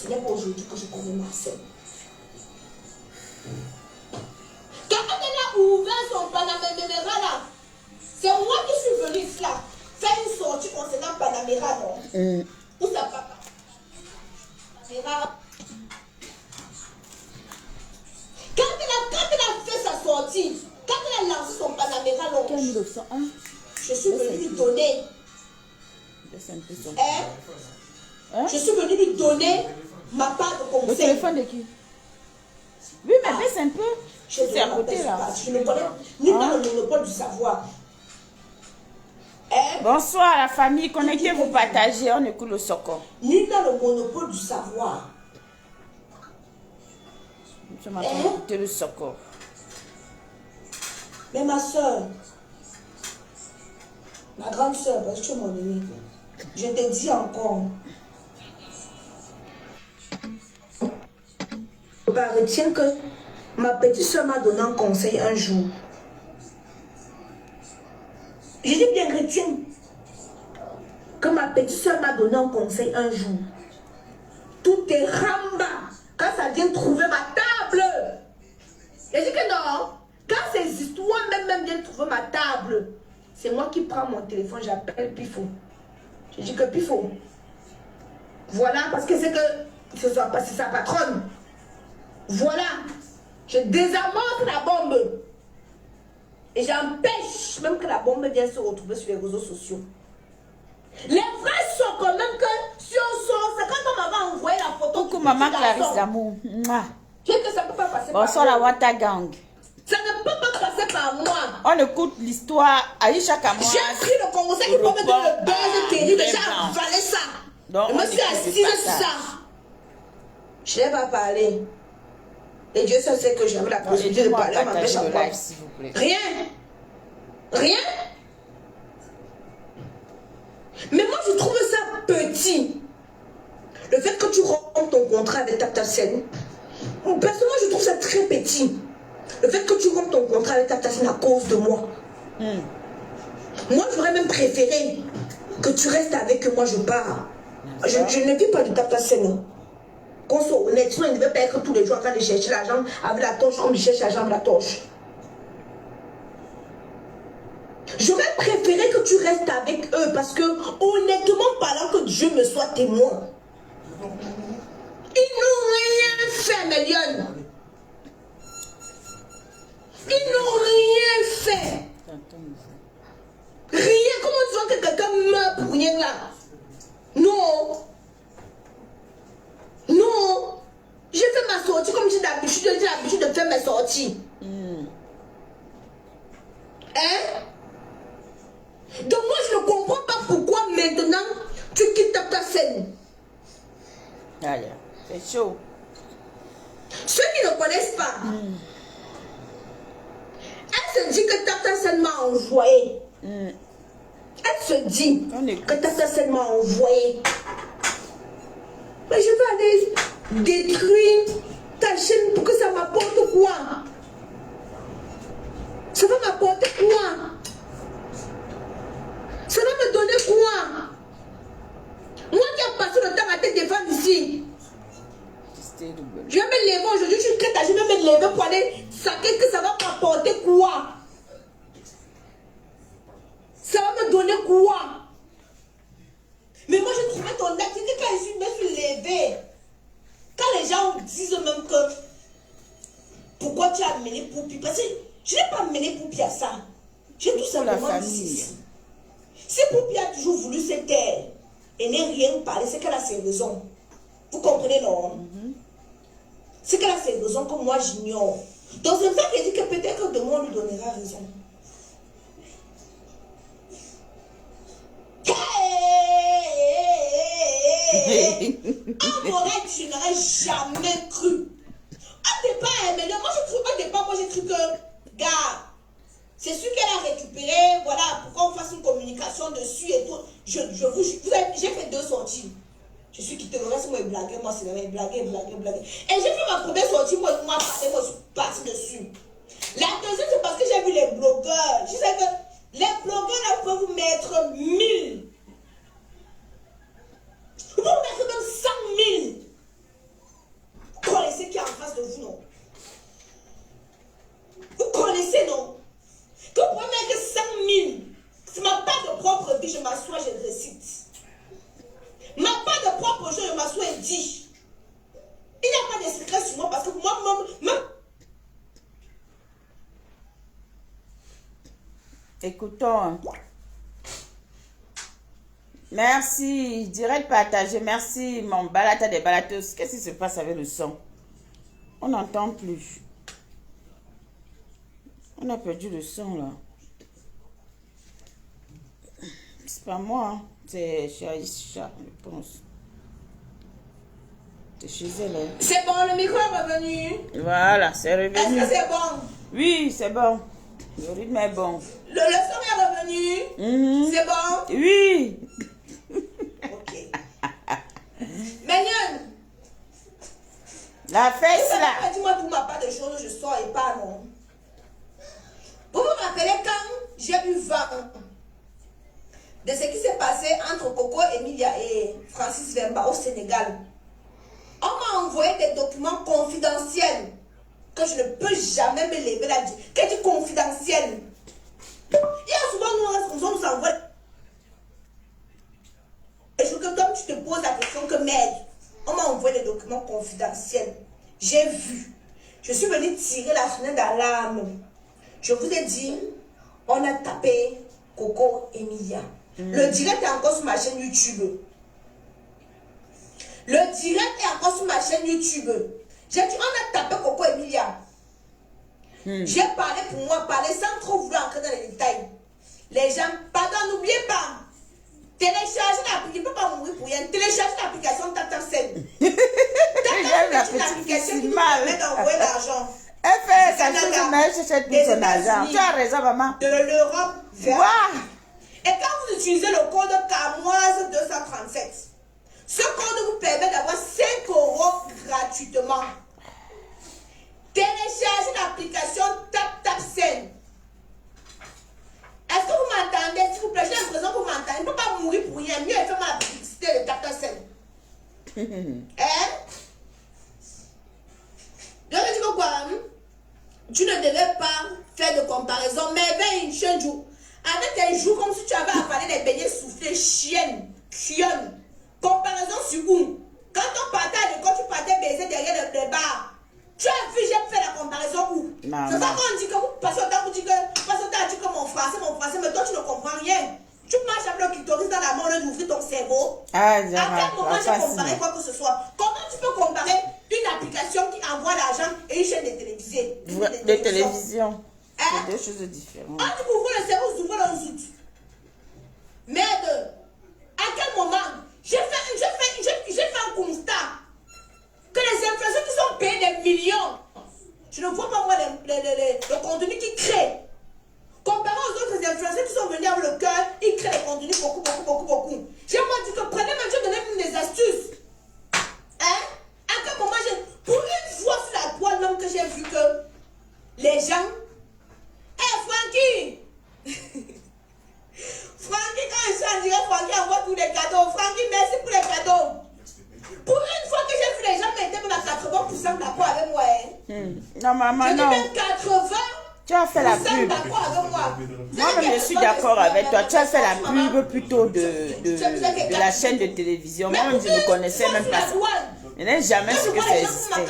Ce n'est pas aujourd'hui que je connais Marcel. Quand elle a ouvert son Panamera là, c'est moi qui suis venue ici là, faire une sortie concernant Panamera, non? Où ça papa? Panamera. Quand elle a fait sa sortie, quand elle a lancé son Panamera, non? Je suis venue lui donner. Je suis venue lui donner ma part de conseil. Le téléphone de qui? Oui, mais baisse un peu. C'est à côté là. Je ne connais ni dans le monopole du savoir. Bonsoir la famille, connectez-vous, partagez, on écoute le Soko. Ni dans le monopole du savoir. Nous sommes en train d'écouter le Soko. Mais ma soeur, ma grande soeur, parce que tu es mon amie, je te dis encore. Retiens que ma petite soeur m'a donné un conseil un jour. Je dis bien, retiens que ma petite soeur m'a donné un conseil un jour. Tout est ramba quand ça vient trouver ma table. Je dis que non. Quand ces histoires même viennent trouver ma table, c'est moi qui prends mon téléphone, j'appelle Pifo. Je dis que Pifo. Voilà, parce que c'est que ce soit pas c'est sa patronne. Voilà, je désamorce la bombe. Et j'empêche même que la bombe vienne se retrouver sur les réseaux sociaux. Les vrais sont quand même que si on sort, c'est quand on m'avait envoyé la photo. Coucou maman Clarisse d'amour. Je sais que ça ne peut pas passer par moi. Bonsoir la Wata Gang. Ça ne peut pas passer par moi. On écoute l'histoire Aïcha Kamwa. J'ai pris le conseil qui peut me donner le buzz terrible. J'ai avalé ça. Donc, je me suis assise sur ça. Je n'ai pas parlé. Et Dieu seul sait que j'avais la possibilité de parler. On m'empêche à quoi? Rien. Rien. Mais moi, je trouve ça petit. Le fait que tu rompes ton contrat avec Taptapsen, personnellement, je trouve ça très petit. Le fait que tu rompes ton contrat avec Taptapsen à cause de moi. Moi, j'aurais même préféré que tu restes avec moi, je pars. Je ne vis pas de Taptapsen. Qu'on soit honnête, sinon il ne devait pas être tous les jours en train de chercher l'argent avec la torche, comme il cherche l'argent avec la torche. J'aurais préféré que tu restes avec eux parce que, honnêtement parlant, que Dieu me soit témoin. Ils n'ont rien fait, mes lionnes. Ils n'ont rien fait. Rien. Comment tu vois que quelqu'un meurt pour rien là? Non. Non. J'ai fait ma sortie comme j'ai l'habitude de faire mes sorties. Donc moi je ne comprends pas pourquoi maintenant tu quittes ta scène. Allez, c'est chaud. Ceux qui ne connaissent pas, elle se dit que ta scène m'a envoyé. Elle se dit que ta scène m'a envoyé. Mais je vais aller détruire ta chaîne pour que ça m'apporte quoi? Ça va m'apporter quoi? Ça va me donner quoi? Moi qui ai passé le temps à te défendre ici. Je vais me lever aujourd'hui, je suis prête à je vais me lever pour aller saquer que ça va m'apporter quoi? Ça va me donner quoi? Mais moi je trouvais ton activité quand je me suis levée. Quand les gens disent même que pourquoi tu as amené Poupi? Parce que je n'ai pas amené Poupi à ça. J'ai tout simplement dit si Poupi a toujours voulu se taire et n'est rien parler, c'est qu'elle a ses raisons. Vous comprenez, non? C'est qu'elle a ses raisons que moi j'ignore. Donc c'est ça qu'elle dit que peut-être que demain on lui donnera raison. En vrai, je n'aurais jamais cru. Au départ, mais moi j'ai cru que, gars, c'est sûr qu'elle a récupéré, voilà, pourquoi on fasse une communication dessus et tout. J'ai fait 2 sorties. Je suis quitté, le reste, moi, il blaguait, moi, c'est vrai, blaguer. Et j'ai fait ma première sortie, moi, je suis parti dessus. La deuxième, c'est parce que j'ai vu les blogueurs. Je sais que les blogueurs, peuvent vous mettre 1000. Vous pouvez mettre même 100 000. dis. Il n'y a pas de secret sur moi parce que moi. Écoutons. Merci. Direct partagé. Merci, mon balata des balateuses. Qu'est-ce qui se passe avec le son? On n'entend plus. On a perdu le son là. C'est pas moi. Hein. C'est chez Aïcha, je pense. C'est chez elle. Hein. C'est bon, le micro est revenu. Voilà, c'est revenu. Est-ce que c'est bon? Oui, c'est bon. Le rythme est bon. Le son est revenu. C'est bon? Oui. Ok. Mignon. La fesse là. Dis-moi pour ma part de choses, je sors et pas non. Vous vous rappelez quand j'ai eu vent de ce qui s'est passé entre Coco Emilia et Francis Vemba au Sénégal? On m'a envoyé des documents confidentiels que je ne peux jamais me lever là. Qu'est-ce que dit confidentiel? Il y a souvent nous envoie. Et je que comme tu te poses la question que merde, on m'a envoyé des documents confidentiels. J'ai vu. Je suis venue tirer la sonnette d'alarme. Je vous ai dit, on a tapé Coco Emilia. Le direct est encore sur ma chaîne YouTube. Le direct est encore sur ma chaîne YouTube. J'ai dit, on a tapé Coco Emilia. J'ai parlé pour moi, parler sans trop vouloir entrer dans les détails. Les gens, pardon, n'oubliez pas. Téléchargez l'application, il ne peut pas mourir pour rien. Téléchargez l'application TapTapSend. TapTapSend est une application qui nous permet d'envoyer l'argent. Elle fait ça, je cherche tout son argent. Tu as raison, maman. De l'Europe vers. Wow. Et quand vous utilisez le code CAMOISE 237, ce code vous permet d'avoir 5 € gratuitement. Téléchargez l'application TapTapSend. Est-ce que vous m'entendez? S'il vous plaît, j'ai l'impression que vous m'entendez. Il ne peut pas mourir pour rien. Mieux est fait ma publicité de TapTapSend. Hein? Donc, je dis que quoi? Tu ne devais pas faire de comparaison. Mais avec une chaîne jour. Avec un jour comme si tu avais avalé des beignets soufflés, chienne, cuillonne. Comparaison sur où? Quand on partait à l'école, tu partais baiser derrière les bars. Tu as vu, j'ai fait la comparaison où? C'est ça qu'on dit que vous passez au temps, vous dites que mon français, mais toi tu ne comprends rien. Tu marches avec le clitoris dans la main, on a ouvrir ton cerveau. À quel moment j'ai comparé quoi que ce soit? Comment tu peux comparer une application qui envoie l'argent et une chaîne de télévision? C'est deux choses différentes. Quand tu ouvres le cerveau, vous ouvrez le zout. Merde. À quel moment? J'ai fait un constat que les influenceurs qui sont payés des millions, je ne vois pas moi le contenu qu'ils créent. Comparé aux autres influenceurs qui sont venus avec le cœur, ils créent des contenus beaucoup. J'ai moi dit que prenez même, je donne même des astuces. Hein? À quel moment pour une fois sur la toile même que j'ai vu que les gens. Francky! Francky, quand je suis en direct, Francky envoie tous les cadeaux. Francky, merci pour les cadeaux. Pour une fois que j'ai vu les gens mettaient même à 80% d'accord avec moi. Non, maman, non. Je dis même 80%. Tu as fait la pub. D'accord avec moi. Moi-même, je suis d'accord avec toi. Tu as fait la pub plutôt de la chaîne de télévision. Moi-même, je ne connaissais même pas ça. Je n'ai jamais su que ça existait.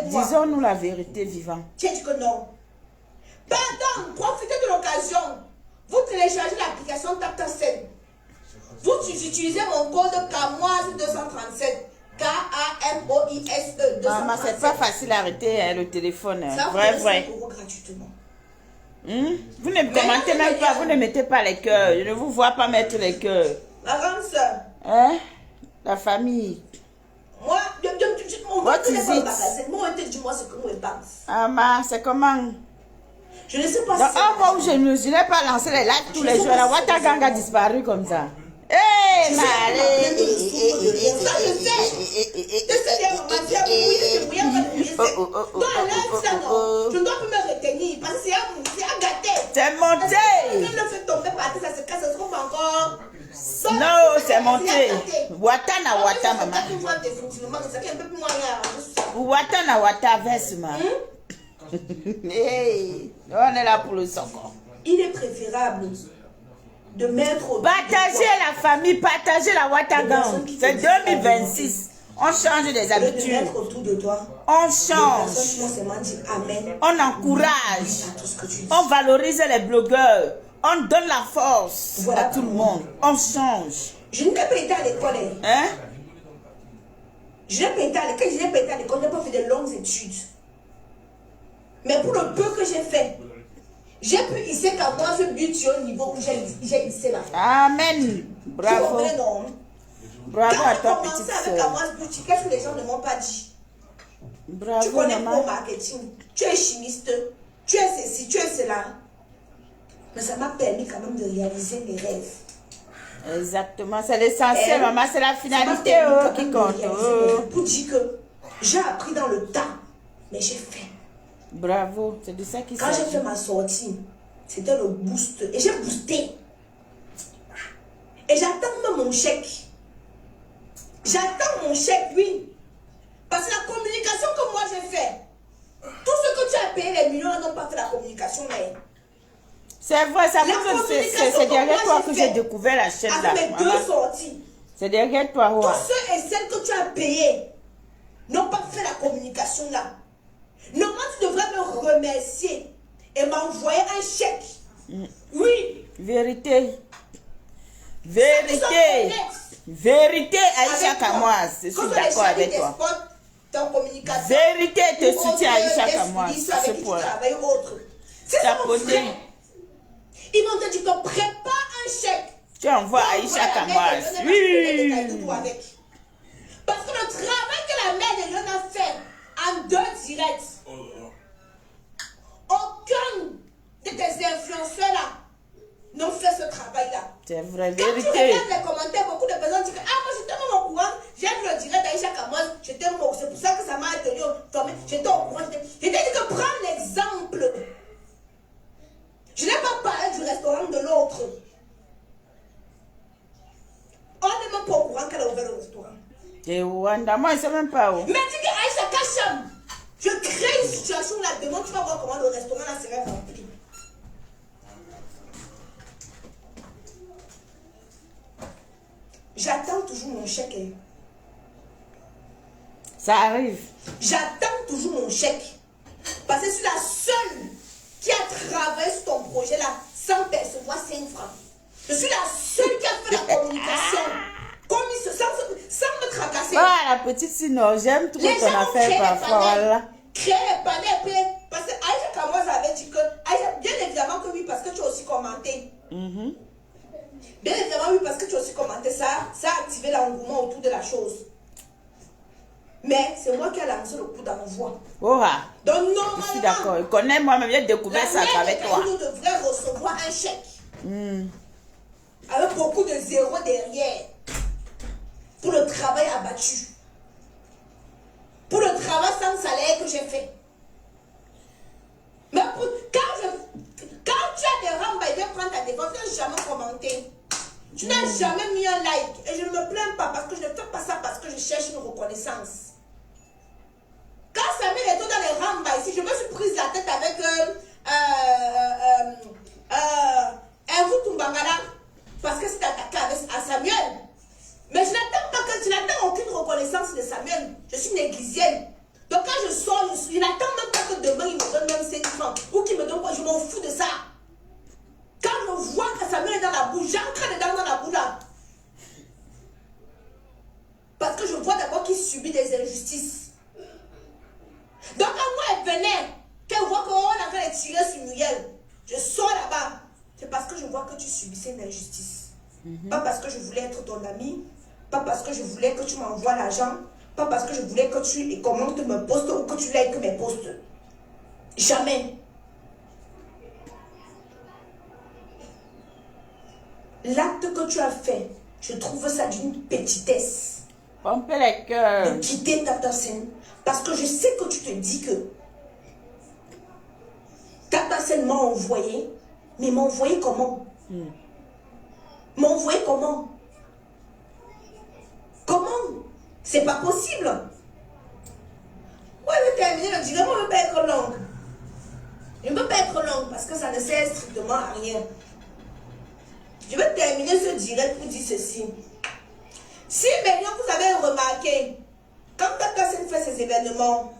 Disons-nous la vérité, vivant. Tu as dit que non. Pardon, profitez de l'occasion. Vous téléchargez l'application TapTapSend. Vous utilisez mon code CAMOISE 237. KAMOISE 237. Maman, c'est pas facile à arrêter hein, le téléphone. Hein. Ça, Vrai. gratuitement. Vous ne commentez même pas, vous ne mettez pas les cœurs. Je ne vous vois pas mettre les cœurs. Ma grande soeur. Hein? La famille. Moi, What is it? Moi, dis-moi ce que moi je pense. Ah, ma, c'est comment? Je ne sais pas dans si un mois où je n'ai pas lancé les lives tous les jours, la Watagang a disparu comme ça. Hé, Marie! Ça, je sais. Je dois plus me retenir parce que c'est à gâter. C'est monté. Quand le fait tomber par terre, ça se casse, ça se trouve encore. Non, c'est monté. Wata na wata, maman. Wata na wata, verse, maman. Hey, on est là pour le soccer. Il est préférable de mettre au partager la famille, partager la Watagang. C'est 2026. On change des habitudes. Mettre autour de toi. On Les change. personnes vont seulement dire amen. On encourage. À tout ce que tu dis. On valorise les blogueurs. On donne la force Voilà à tout le monde. On change. Je n'ai pas été à l'école. Hein? Je n'ai pas été à l'école. Je n'ai pas été à l'école. Je n'ai pas fait de longues études. Mais pour le peu que j'ai fait, j'ai pu hisser qu'à moi, je bute au niveau où j'ai hissé là. Amen. Bravo. Tu comprends, non? Bravo à toi, Quand j'ai petite commencé avec soeur. Amos Beauty, qu'est-ce que les gens ne m'ont pas dit? Tu Bravo, connais maman. mon marketing, tu es chimiste, tu es ceci, tu es cela. Mais ça m'a permis quand même de réaliser mes rêves. Exactement, c'est l'essentiel, maman, c'est la finalité qui compte. Pour dire que j'ai appris dans le tas, mais j'ai fait. Bravo, c'est de ça qu'il Quand j'ai s'agit. fait ma sortie, c'était le boost. Et j'ai boosté. Et j'attends même mon chèque. J'attends mon chèque, oui. Parce que la communication que moi j'ai fait, tout ce que tu as payé, les millions n'ont pas fait la communication, mais... C'est vrai, ça La vous communication c'est que derrière moi toi j'ai que j'ai fait découvert la chaîne là. avec mes deux sorties. C'est derrière toi, Tous ouais. ceux et celles que tu as payés n'ont pas fait la communication là. Normalement, tu devrais me remercier et m'envoyer un chèque. Oui. Vérité. Vérité. Vérité, Aïcha Kamoise. Je suis d'accord avec toi. Vérité, te soutient Aïcha Kamoise. Ce point-là. Ta beauté. Ils m'ont dit que prépare un chèque. Tu envoies Aïcha Kamoise. Oui. Parce que le travail que la mère de Lyon a fait en 2 directs, aucun de tes influenceurs là n'ont fait ce travail-là. C'est vrai, Quand tu vérité. regardes les commentaires, beaucoup de personnes disent que ah, moi j'étais même au courant, j'ai vu le direct d'Aïcha Kamoise, j'étais même au courant, c'est pour ça que ça m'a tenu formé, j'étais au courant. J'étais dit que prends l'exemple. Je n'ai pas parlé du restaurant de l'autre. On n'est même pas au courant qu'elle a ouvert le restaurant. Et Wanda, moi, je ne sais même pas où. Mais dis que Aïcha Kacham, je crée une situation là-dedans, tu vas voir comment le restaurant là serait rempli. J'attends toujours mon chèque. Ça arrive. J'attends toujours mon chèque. Parce que je suis la seule qui a travaillé sur ton projet là sans percevoir 5 francs. Je suis la seule qui a fait la communication. Comme il se sans me tracasser. Ah, la petite Sino, j'aime trop Les ton gens affaire parfois. Voilà. Créer les panels, parce que Aïcha Kamoise avait dit que, Aïcha, bien évidemment que oui, parce que tu as aussi commenté. Bien évidemment, oui, parce que tu as aussi commenté ça, ça a activé l'engouement autour de la chose. Mais c'est moi qui ai lancé le coup d'envoi. Oh, ah. Donc, normalement, Je suis d'accord. Il connaît moi-même, j'ai découvert ça avec toi. nous devrait recevoir un chèque. Avec beaucoup de zéros derrière. Pour le travail abattu. Pour le travail sans salaire que j'ai fait. Mais quand tu as des rambas, il vient prendre ta défense, tu n'as jamais commenté. Tu n'as jamais mis un like. Et je ne me plains pas parce que je ne fais pas ça parce que je cherche une reconnaissance. Quand Samuel est dans les rambas ici, je me suis prise la tête avec Tumbangala parce que c'est attaqué à Samuel. Mais je n'attends aucune reconnaissance de Samuel. Je suis néglisienne. Donc quand je sors, je n'attends même pas que demain il me donne même 5 francs. Ou qu'il me donne quoi, je m'en fous de ça. Quand je vois que Samuel est dans la bouche, j'entre dedans dans la bouche là. Parce que je vois d'abord qu'il subit des injustices. Donc quand moi elle venait, qu'elle voit qu'on est en train de tirer sur Muriel, je sors là-bas. C'est parce que je vois que tu subissais une injustice. Pas parce que je voulais être ton ami, pas parce que je voulais que tu m'envoies l'argent, pas parce que je voulais que tu commentes mes posts ou que tu likes mes posts. Jamais. L'acte que tu as fait, je trouve ça d'une petitesse. Pomper les cœurs. De quitter Tata Sen. Parce que je sais que tu te dis que Tata Sen m'a envoyé, mais m'a envoyé comment? M'a envoyé comment? Comment? C'est pas possible. Moi, je vais terminer le direct, moi, je ne veux pas être longue. Je ne veux pas être longue parce que ça ne sert strictement à rien. Je vais terminer ce direct pour dire ceci. Si maintenant vous avez remarqué événements,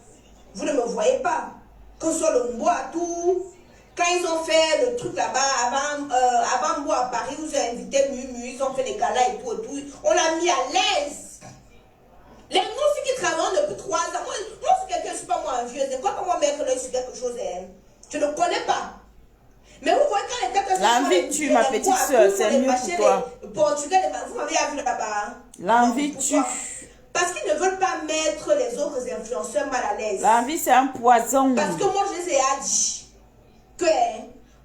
vous ne me voyez pas. Que ce soit le Mboa tout, quand ils ont fait le truc là-bas, avant moi à Paris, où j'ai invité Mumu, ils ont fait les galas et tout, on l'a mis à l'aise. Les nous aussi qui travaillent depuis 3 ans, moi c'est quelqu'un, je ne suis pas moi envieuse, ne crois pas moi mettre l'œil sur quelque chose, je ne connais pas. Mais vous voyez quand les têtes... L'envie tue, ma petite soeur, c'est mieux pour toi. Les Portugais, vous m'avez vu là-bas. L'envie tue. Parce qu'ils ne veulent pas mettre les autres influenceurs mal à l'aise. L'envie, c'est un poison. Parce que moi, je les ai dit que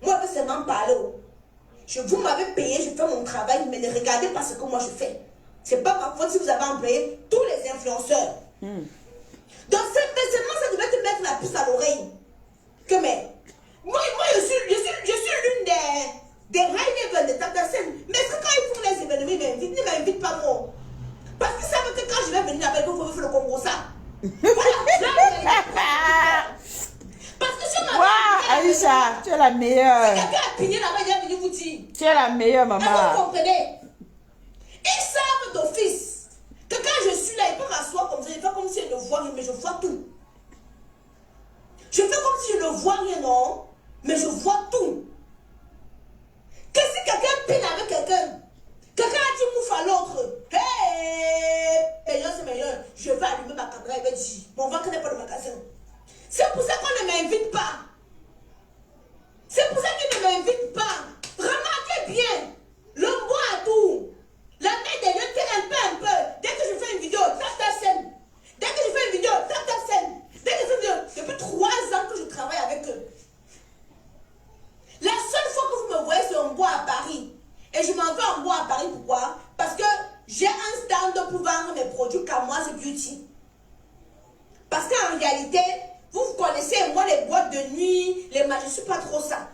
moi, je veux seulement parler. Vous m'avez payé, je fais mon travail, mais ne regardez pas ce que moi je fais. C'est pas ma faute si vous avez employé tous les influenceurs. Donc, seulement ça devait te mettre la puce à l'oreille. Que mais, moi je suis l'une des reines de Tata Sen. Mais est-ce que quand ils font les événements, ils ne m'invitent pas moi? Parce qu'ils savent que quand je vais venir avec vous, il faut faire le Congo ça. Voilà. Parce que je m'appelle. Waouh, Aïcha, tu es la meilleure. Si quelqu'un a pigné là-bas, il est venu vous dire. Tu es la meilleure, maman. Vous comprenez? Ils savent d'office que quand je suis là, ils peuvent m'asseoir comme ça. Je fais comme si je ne vois rien, mais je vois tout. Je fais comme si je ne vois rien, non, mais je vois tout. Que si quelqu'un pine avec quelqu'un, quelqu'un a dit mouf à l'autre, hey, meilleur c'est meilleur, je vais allumer ma caméra et vais dire, mon ventre n'est pas le magasin. C'est pour ça qu'on ne m'invite pas. C'est pour ça qu'ils ne m'invitent pas. Remarquez bien, le bois à tout. La main des lieux tient un peu. Dès que je fais une vidéo, tape ta scène. Dès que je fais une vidéo, tape ta scène. Dès que je fais une vidéo, depuis 3 ans que je travaille avec eux. La seule fois que vous me voyez, c'est en bois à Paris. Et je m'en vais en bois à Paris, pourquoi? Parce que j'ai un stand pour vendre mes produits Kamoise Beauty. Parce qu'en réalité, vous connaissez, moi, les boîtes de nuit, les matchs, je ne suis pas trop ça.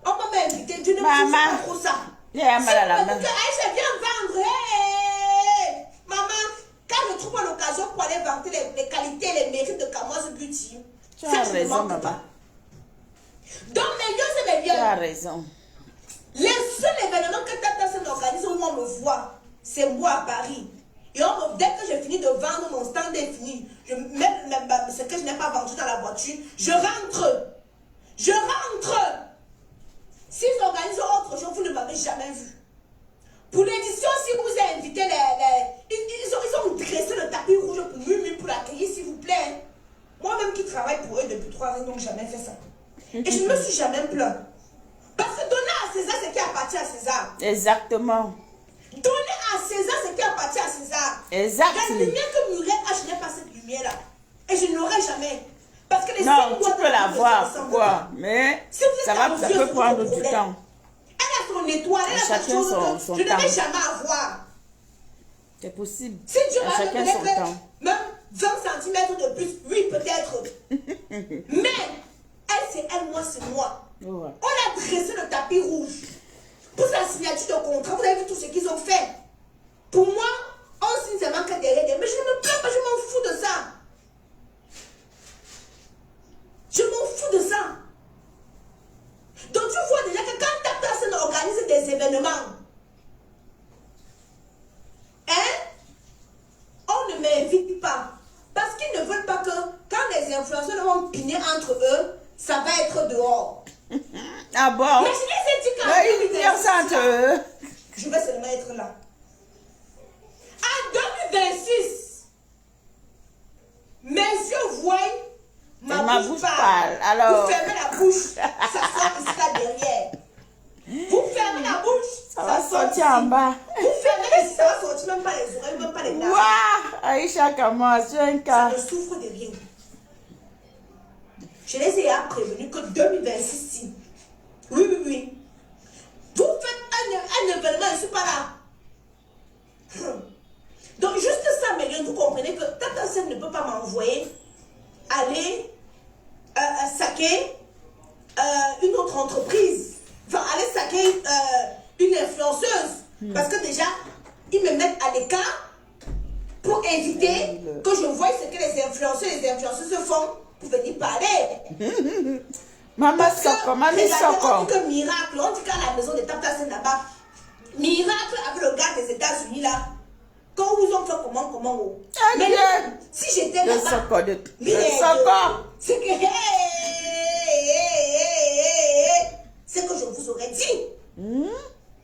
On m'a invité, je ne suis pas trop ça. J'ai un mal à la main. Je viens vendre. Hey! Maman, quand je trouve l'occasion pour aller vendre les qualités et les mérites de Kamoise Beauty, tu as raison, maman. Donc, mes lieux, c'est mes lieux. Tu as raison. Les seuls événements que Tata Sen organise où on me voit, c'est moi à Paris. Et dès que j'ai fini de vendre, mon stand est fini. Même ce que je n'ai pas vendu dans la voiture, je rentre. Je rentre. S'ils organisent autre chose, vous ne m'avez jamais vu. Pour l'édition, si vous avez invité ils ont dressé le tapis rouge pour Mumu pour l'accueillir, s'il vous plaît. Moi-même qui travaille pour eux depuis 3 ans, ils n'ont jamais fait ça. Et je ne me suis jamais plaint. Parce que donner à César ce qui appartient à César. Exactement. Donner à César ce qui appartient à César. Exactement. La lumière que Muriel a, je n'ai pas cette lumière-là. Et je n'aurai jamais. Parce que les non, tu peux l'avoir, pourquoi? Mais si ça peut prendre du temps. Elle a son étoile, elle a sa chose que je ne vais jamais avoir. C'est possible. Si Dieu m'a chacun son temps. Même 20 cm de plus, oui, peut-être. Mais elle, c'est elle, moi, c'est moi. Ouais. On a dressé le tapis rouge pour sa signature de contrat. Vous avez vu tout ce qu'ils ont fait. Pour moi, on signe seulement que derrière. Mais je ne me plains pas, je m'en fous de ça. Je m'en fous de ça. Donc tu vois déjà que quand ta personne organise des événements, on ne m'invite pas. Parce qu'ils ne veulent pas que quand les influenceurs vont piner entre eux, ça va être dehors. Ah bon? Mais je les ai dit je vais seulement être là. En 2026, mes yeux voient, ma bouche parle. Alors... Vous fermez la bouche, ça sort ici là derrière. Vous fermez la bouche, ça va sortir en bas. Vous fermez les, ça va sortir même pas les oreilles, même pas les narines. Waouh! Aïcha Kamoise, tu es un cas. Ça ne souffre de rien. Je les ai prévenus que 2026, oui. Vous faites un événement, je ne suis pas là. Donc, juste ça, mais vous comprenez que Tata Sen ne peut pas m'envoyer aller saquer une autre entreprise. Enfin, aller saquer une influenceuse. Parce que déjà, ils me mettent à l'écart pour éviter que je voie ce que les influenceurs et les influenceuses font pour venir parler. Maman Soko, Mamie Soko. On dit que miracle, on dit qu'à la maison de Tata Sen là-bas, miracle avec le gars des États-Unis là, Quand vous ont fait comment. Mais si j'étais là-bas, c'est que c'est que je vous aurais dit.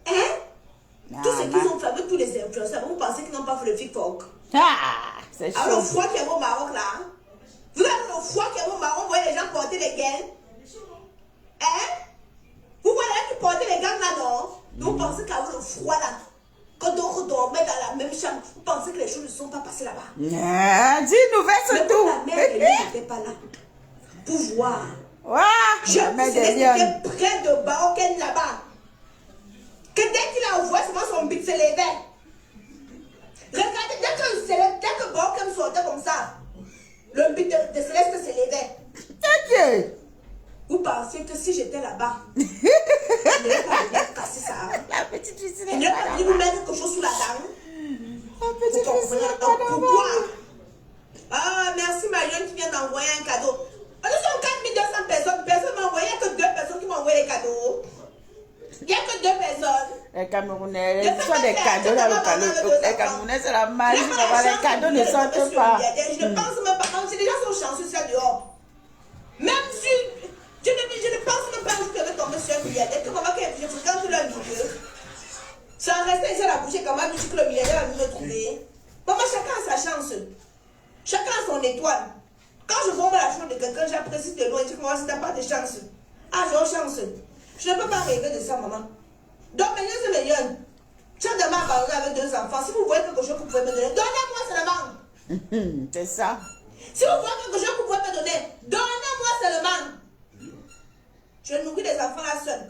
Hein? Tout ce qu'ils ont fait avec tous les influenceurs, vous pensez qu'ils n'ont pas fait le TikTok? C'est chaud. Alors le froid qui est au Maroc là, vous avez le froid qui est au Maroc, vous voyez les gens porter les gaines. Hein? Vous voyez les gens qui portaient les gaines là, non? Vous pensez qu'avec le froid là, quand d'autres dormaient dans la même chambre, vous pensez que les choses ne sont pas passées là-bas? Dis-nous, verse tout. La mère de lui n'était pas là pour voir. Je était près de Baoken là-bas. Que dès qu'il a ouvert, son bit se levait. Regardez, dès que Baoken sortait comme ça, le bit de Céleste se levait. Ok. Vous pensez que si j'étais là-bas, je n'aurais pas venu casser ça. La petite fille, je n'aurais pas venu vous mettre quelque chose sous la dame. La petite fille, pourquoi? Ah, merci Marianne qui vient d'envoyer un cadeau. Nous sommes 4200 personnes. Personne ne m'a envoyé. Il n'y a que 2 personnes qui m'ont envoyé les cadeaux. Il n'y a que 2 personnes. Les Camerounais, ils sont des cadeaux dans le cadeau. Les Camerounais, c'est la magie. Les cadeaux ne sortent pas. Je ne pense même pas. Les gens sont chanceux ça dehors. Même si je ne pense même pas que je vais tomber sur un milliardaire. Que maman, je fréquente leur milieu. Sans rester ici à la bouche, comment tu dis que le milliardaire va nous trouver? Maman, chacun a sa chance. Chacun a son étoile. Quand je vois la chose de quelqu'un, j'apprécie de loin. Je dis que moi, si t'as pas de chance. Ah, j'ai chance. Je ne peux pas rêver de ça, maman. Donc, maintenant, c'est meilleur. Tu as demain abandonné avec 2 enfants. Si vous voyez quelque chose que vous pouvez me donner, donnez-moi seulement. C'est ça. Si vous voyez quelque chose que vous pouvez me donner, donnez-moi seulement. Je nourris les enfants là seul.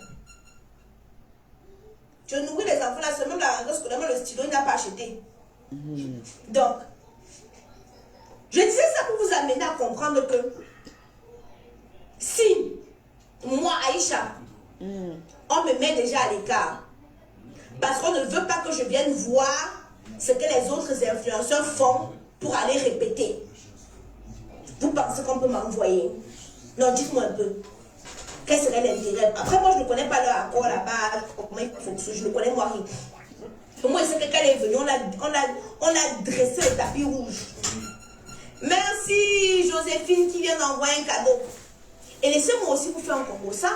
Je nourris les enfants là seul. Même la rentrée scolaire, même le stylo, il n'a pas acheté. Donc, je disais ça pour vous amener à comprendre que si moi, Aïcha, on me met déjà à l'écart parce qu'on ne veut pas que je vienne voir ce que les autres influenceurs font pour aller répéter. Vous pensez qu'on peut m'envoyer? Non, dites-moi un peu. Quel serait l'intérêt? Après, moi, je ne connais pas leur accord là-bas. Comment il fonctionne? Je ne connais moi rien. Moi, je sais que quand elle est venue, on a dressé le tapis rouge. Merci Joséphine qui vient d'envoyer un cadeau. Et laissez-moi aussi vous faire un combo ça.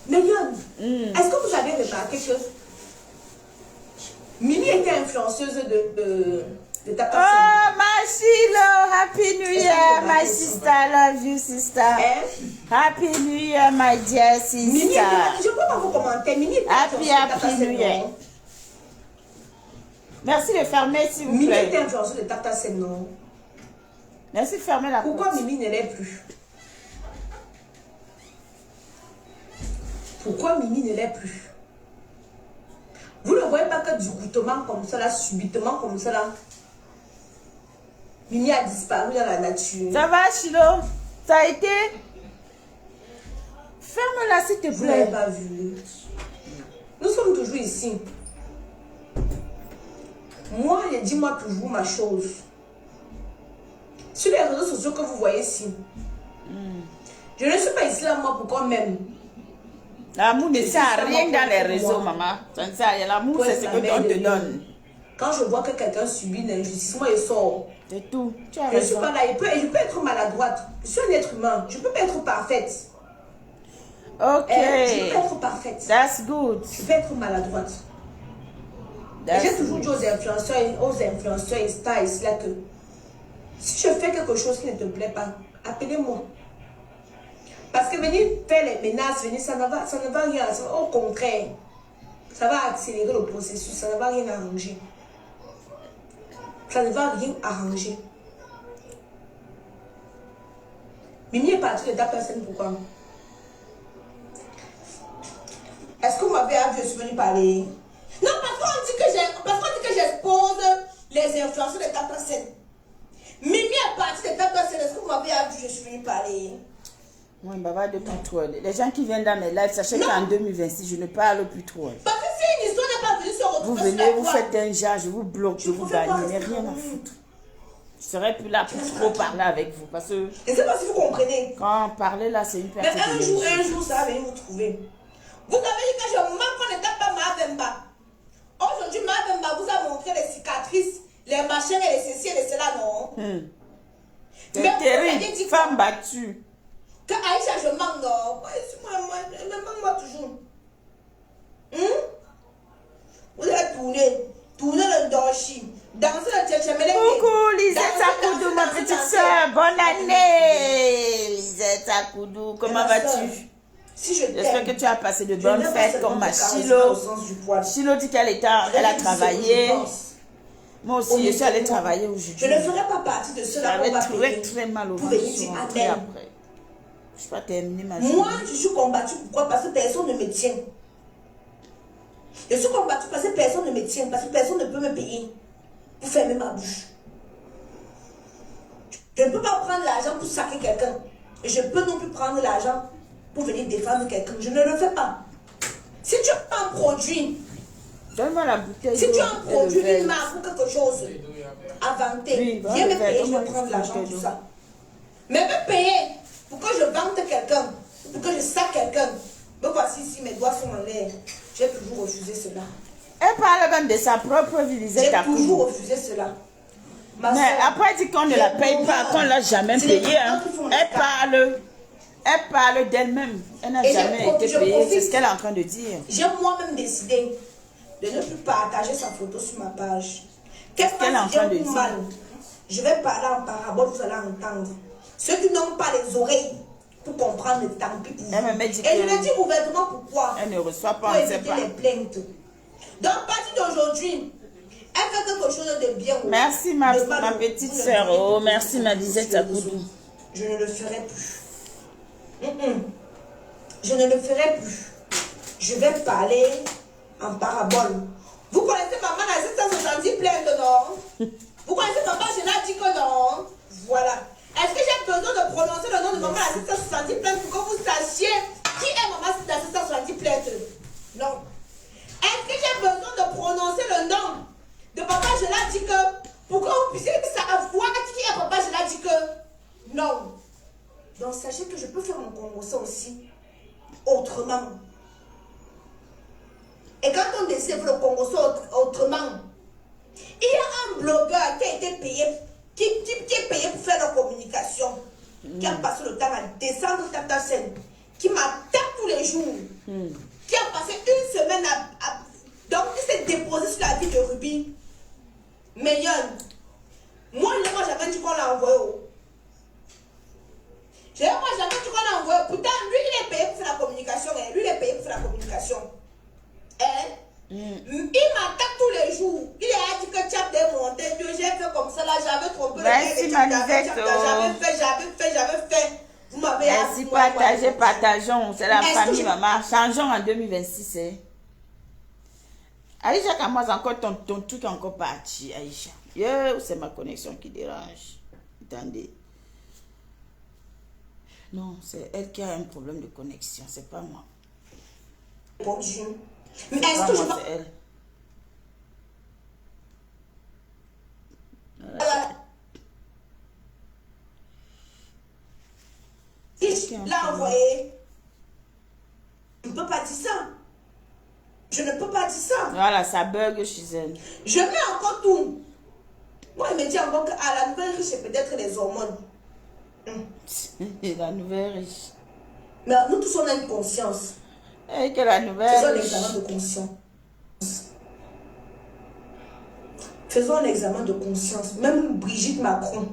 Mais Yon, est-ce que vous avez remarqué que Mimi était influenceuse de ta personne? Oh, my Sheila, Happy New Year, my sister, love you, sister. Happy New Year, my dear sister. Mimi était, je ne peux pas vous commenter. Mimi était Happy New Year. Merci de fermer, s'il vous plaît. Mimi était influenceuse de Tata Seno. Merci de fermer la porte. Pourquoi Mimi ne l'est plus? Pourquoi Mimi ne l'est plus? Vous ne voyez pas que du goûtement comme ça, là, subitement comme ça, là, Mimi a disparu dans la nature. Ça va, Chilo? Ça a été? Ferme-la, s'il te plaît. Vous n'avez pas vu. Nous sommes toujours ici. Moi, dis-moi toujours ma chose. Sur les réseaux sociaux que vous voyez ici, je ne suis pas ici là, moi, pour qu'on m'aime. L'amour ne sert à rien dans les réseaux, maman. Ça ne sert à rien. L'amour, c'est ce que on te donne. Quand je vois que quelqu'un subit une injustice, moi, je sors. C'est tout. Tu as je ne raison. suis pas là. Je peux être maladroite. Je suis un être humain. Je ne peux pas être parfaite. Ok. Je peux pas être parfaite. That's good. Je peux être maladroite. J'ai toujours dit aux influenceurs et stars ici là que si je fais quelque chose qui ne te plaît pas, appelez-moi. Parce que venir faire les menaces, ça ne va rien. Au contraire, ça va accélérer le processus. Ça ne va rien arranger. Ça ne va rien arranger. Mimi est partie de ta personne, pourquoi? Est-ce que vous m'avez vu, je suis venue parler? Non, parce qu'on dit que j'expose les influenceurs de ta personne. Mimi est partie de ta personne. Est-ce que vous m'avez vu, je suis venue parler? Moi, Baba, de plus trop. Les gens qui viennent dans mes lives, sachez qu'en 2026, je ne parle plus trop. Parce que si une histoire n'est pas venue se retrouver, vous venez, vous faites un genre, je vous bloque, je vous bannis, mais rien à foutre. Je serai plus là pour trop parler avec vous. Parce que. Je ne sais pas si vous comprenez. Quand parler là, c'est une perte de un jour, ça va venir vous trouver. Vous avez dit que je manque qu'on n'était pas Mavemba. Aujourd'hui, Mavemba vous a montré les cicatrices les machins et les ceci et les cela, non. C'est terrible, femme battue. Que Aïcha, je manque, non. Elle me manque moi toujours. Vous allez tourner le dorchi, danser le tchétchémélé. Coucou Lisette Akoudou, ma petite soeur, bonne année. Lisette Akoudou, comment vas-tu? Si je J'espère que tu as passé de bonnes fêtes comme ma Chilo. Chilo dit qu'elle a travaillé. Moi aussi, je suis allée travailler aujourd'hui. Je ne ferai pas partie de ceux-là qu'on va payer. Très mal au ventre. Je suis rentrée après. Je ne vais pas terminer ma journée. Moi, je suis combattue. Pourquoi? Parce que personne ne me tient. Je suis combattue parce que personne ne me tient. Parce que personne ne peut me payer pour fermer ma bouche. Je ne peux pas prendre l'argent pour saquer quelqu'un. Et je ne peux non plus prendre l'argent pour venir défendre quelqu'un. Je ne le fais pas. Si tu as un produit, donne-moi la bouteille. Si tu as un produit, une marque ou quelque chose à vanter, viens me payer, je vais prendre l'argent, tout ça. Mais me payer pour que je vante quelqu'un, pour que je saque quelqu'un. Me voici ici, mes doigts sont en l'air. J'ai toujours refusé cela. Elle parle même de sa propre vie, Lisette Akoudou. J'ai toujours refusé cela. Mais après, elle dit qu'on ne la paye pas, qu'on ne l'a jamais payée. Hein. Elle parle d'elle-même. Elle n'a jamais été payée. C'est ce qu'elle est en train de dire. J'ai moi-même décidé de ne plus partager sa photo sur ma page. Qu'est-ce qu'elle est en train de dire? Je vais parler en parabole, vous allez entendre. Ceux qui n'ont pas les oreilles pour comprendre, tant pis pour vous. Et je le dis ouvertement pourquoi. Elle ne reçoit pas, pour éviter les plaintes. Donc, à partir d'aujourd'hui, elle fait quelque chose de bien. Merci ma petite soeur. Oh, merci ma Lisette Akoudou. Je ne le ferai plus. Je ne le ferai plus. Je vais parler en parabole. Vous connaissez maman la 770 plaintes, non? Vous connaissez maman, je l'ai dit que non. Voilà. Est-ce que j'ai besoin de prononcer le nom de maman la 770 plaintes pour que vous sachiez qui est maman la 770 plaintes? Non. Est-ce que j'ai besoin de prononcer le nom de papa, je l'ai dit que pour que vous puissiez savoir qui est papa, je l'ai dit que non. Donc sachez que je peux faire mon Congo aussi autrement. Et quand on décide le Congo autrement, il y a un blogueur qui a été payé, qui est payé pour faire la communication, qui a passé le temps à descendre ta scène, qui m'attaque tous les jours, qui a passé une semaine donc il s'est déposé sur la vie de Ruby. Mais moi j'avais dit qu'on l'a envoyé. Moi j'avais dit qu'on l'a envoyé. Pourtant, lui il est payé pour faire la communication. Lui il est payé pour faire la communication. Il m'attaque tous les jours. Il a dit que tu as démonté, j'ai fait comme ça là, j'avais trompé j'avais fait. Vous m'avez ainsi partageons. C'est la famille, maman. Changeons en 2026. Hein. Aïcha, quand moi encore ton truc est encore parti, Aïcha. C'est ma connexion qui dérange. Attendez. Non, c'est elle qui a un problème de connexion, c'est pas moi. Bonjour. Mais est-ce que je c'est elle. L'a envoyé. Je ne peux pas dire ça. Je ne peux pas dire ça. Voilà, ça bug chez elle. Je mets encore tout. Moi, il me dit encore qu'à la nouvelle riche, c'est peut-être les hormones. La nouvelle riche. Mais nous tous, on a une conscience. Et que la nouvelle Faisons un examen de conscience. Faisons un examen de conscience. Même Brigitte Macron.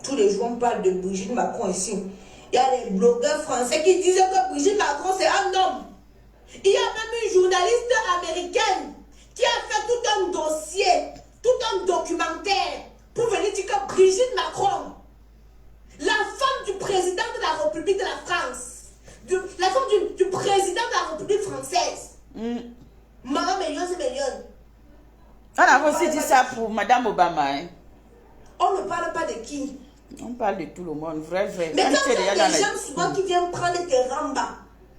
Tous les jours, on parle de Brigitte Macron ici. Il y a les blogueurs français qui disent que Brigitte Macron, c'est un homme. Il y a même une journaliste américaine qui a fait tout un dossier, tout un documentaire pour venir dire que Brigitte Macron, la femme du président de la République de la France, la femme du président de la République française, Maman Million. On a aussi dit ça pour Madame Obama. Hein? On ne parle pas de qui? On parle de tout le monde, vrai. Mais quand il y a des gens souvent qui viennent prendre tes rambas,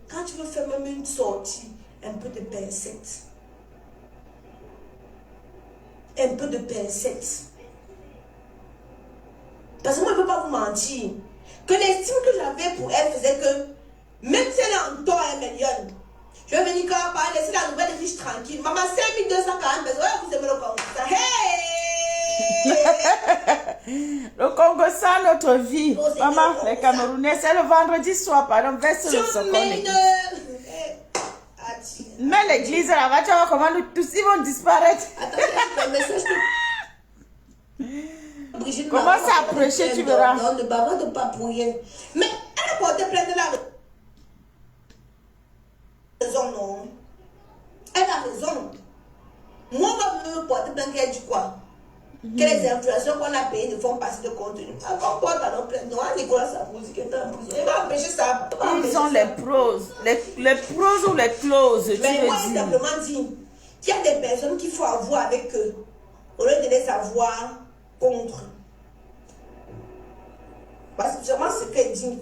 quand tu veux faire même une sortie, un peu de pincette. Un peu de pincette. Parce que moi, je ne peux pas vous mentir. Que l'estime que j'avais pour elle faisait que, même si elle est en tort à 1 million, je vais venir quand même laisser la nouvelle riche tranquille. Maman, 5240 pesos, vous aimez le compte. Hey! Le Congo, c'est notre vie. Maman, les Camerounais, c'est le vendredi soir, pardon, verse le seconde. Mais l'église là-bas, tu vois comment tous ils vont disparaître. Commence à prêcher, tu verras. Non, ne bavarde pas pour rien. Mais elle a porté plainte de la raison, non. Elle a raison. Moi, on va me porter plainte qu'elle dit quoi? Que les influenceurs qu'on a payés ne font pas de contenu. Encore quoi, dans nos plaintes, non, Nicolas Sarkozy qui est en prison. Il va empêcher ça. Ils ont les pros. Les pros ou les clauses, tu mais veux moi, dire. j'ai simplement dit qu'il y a des personnes qu'il faut avoir avec eux au lieu de les avoir contre. Parce que vraiment, ce qu'elle dit,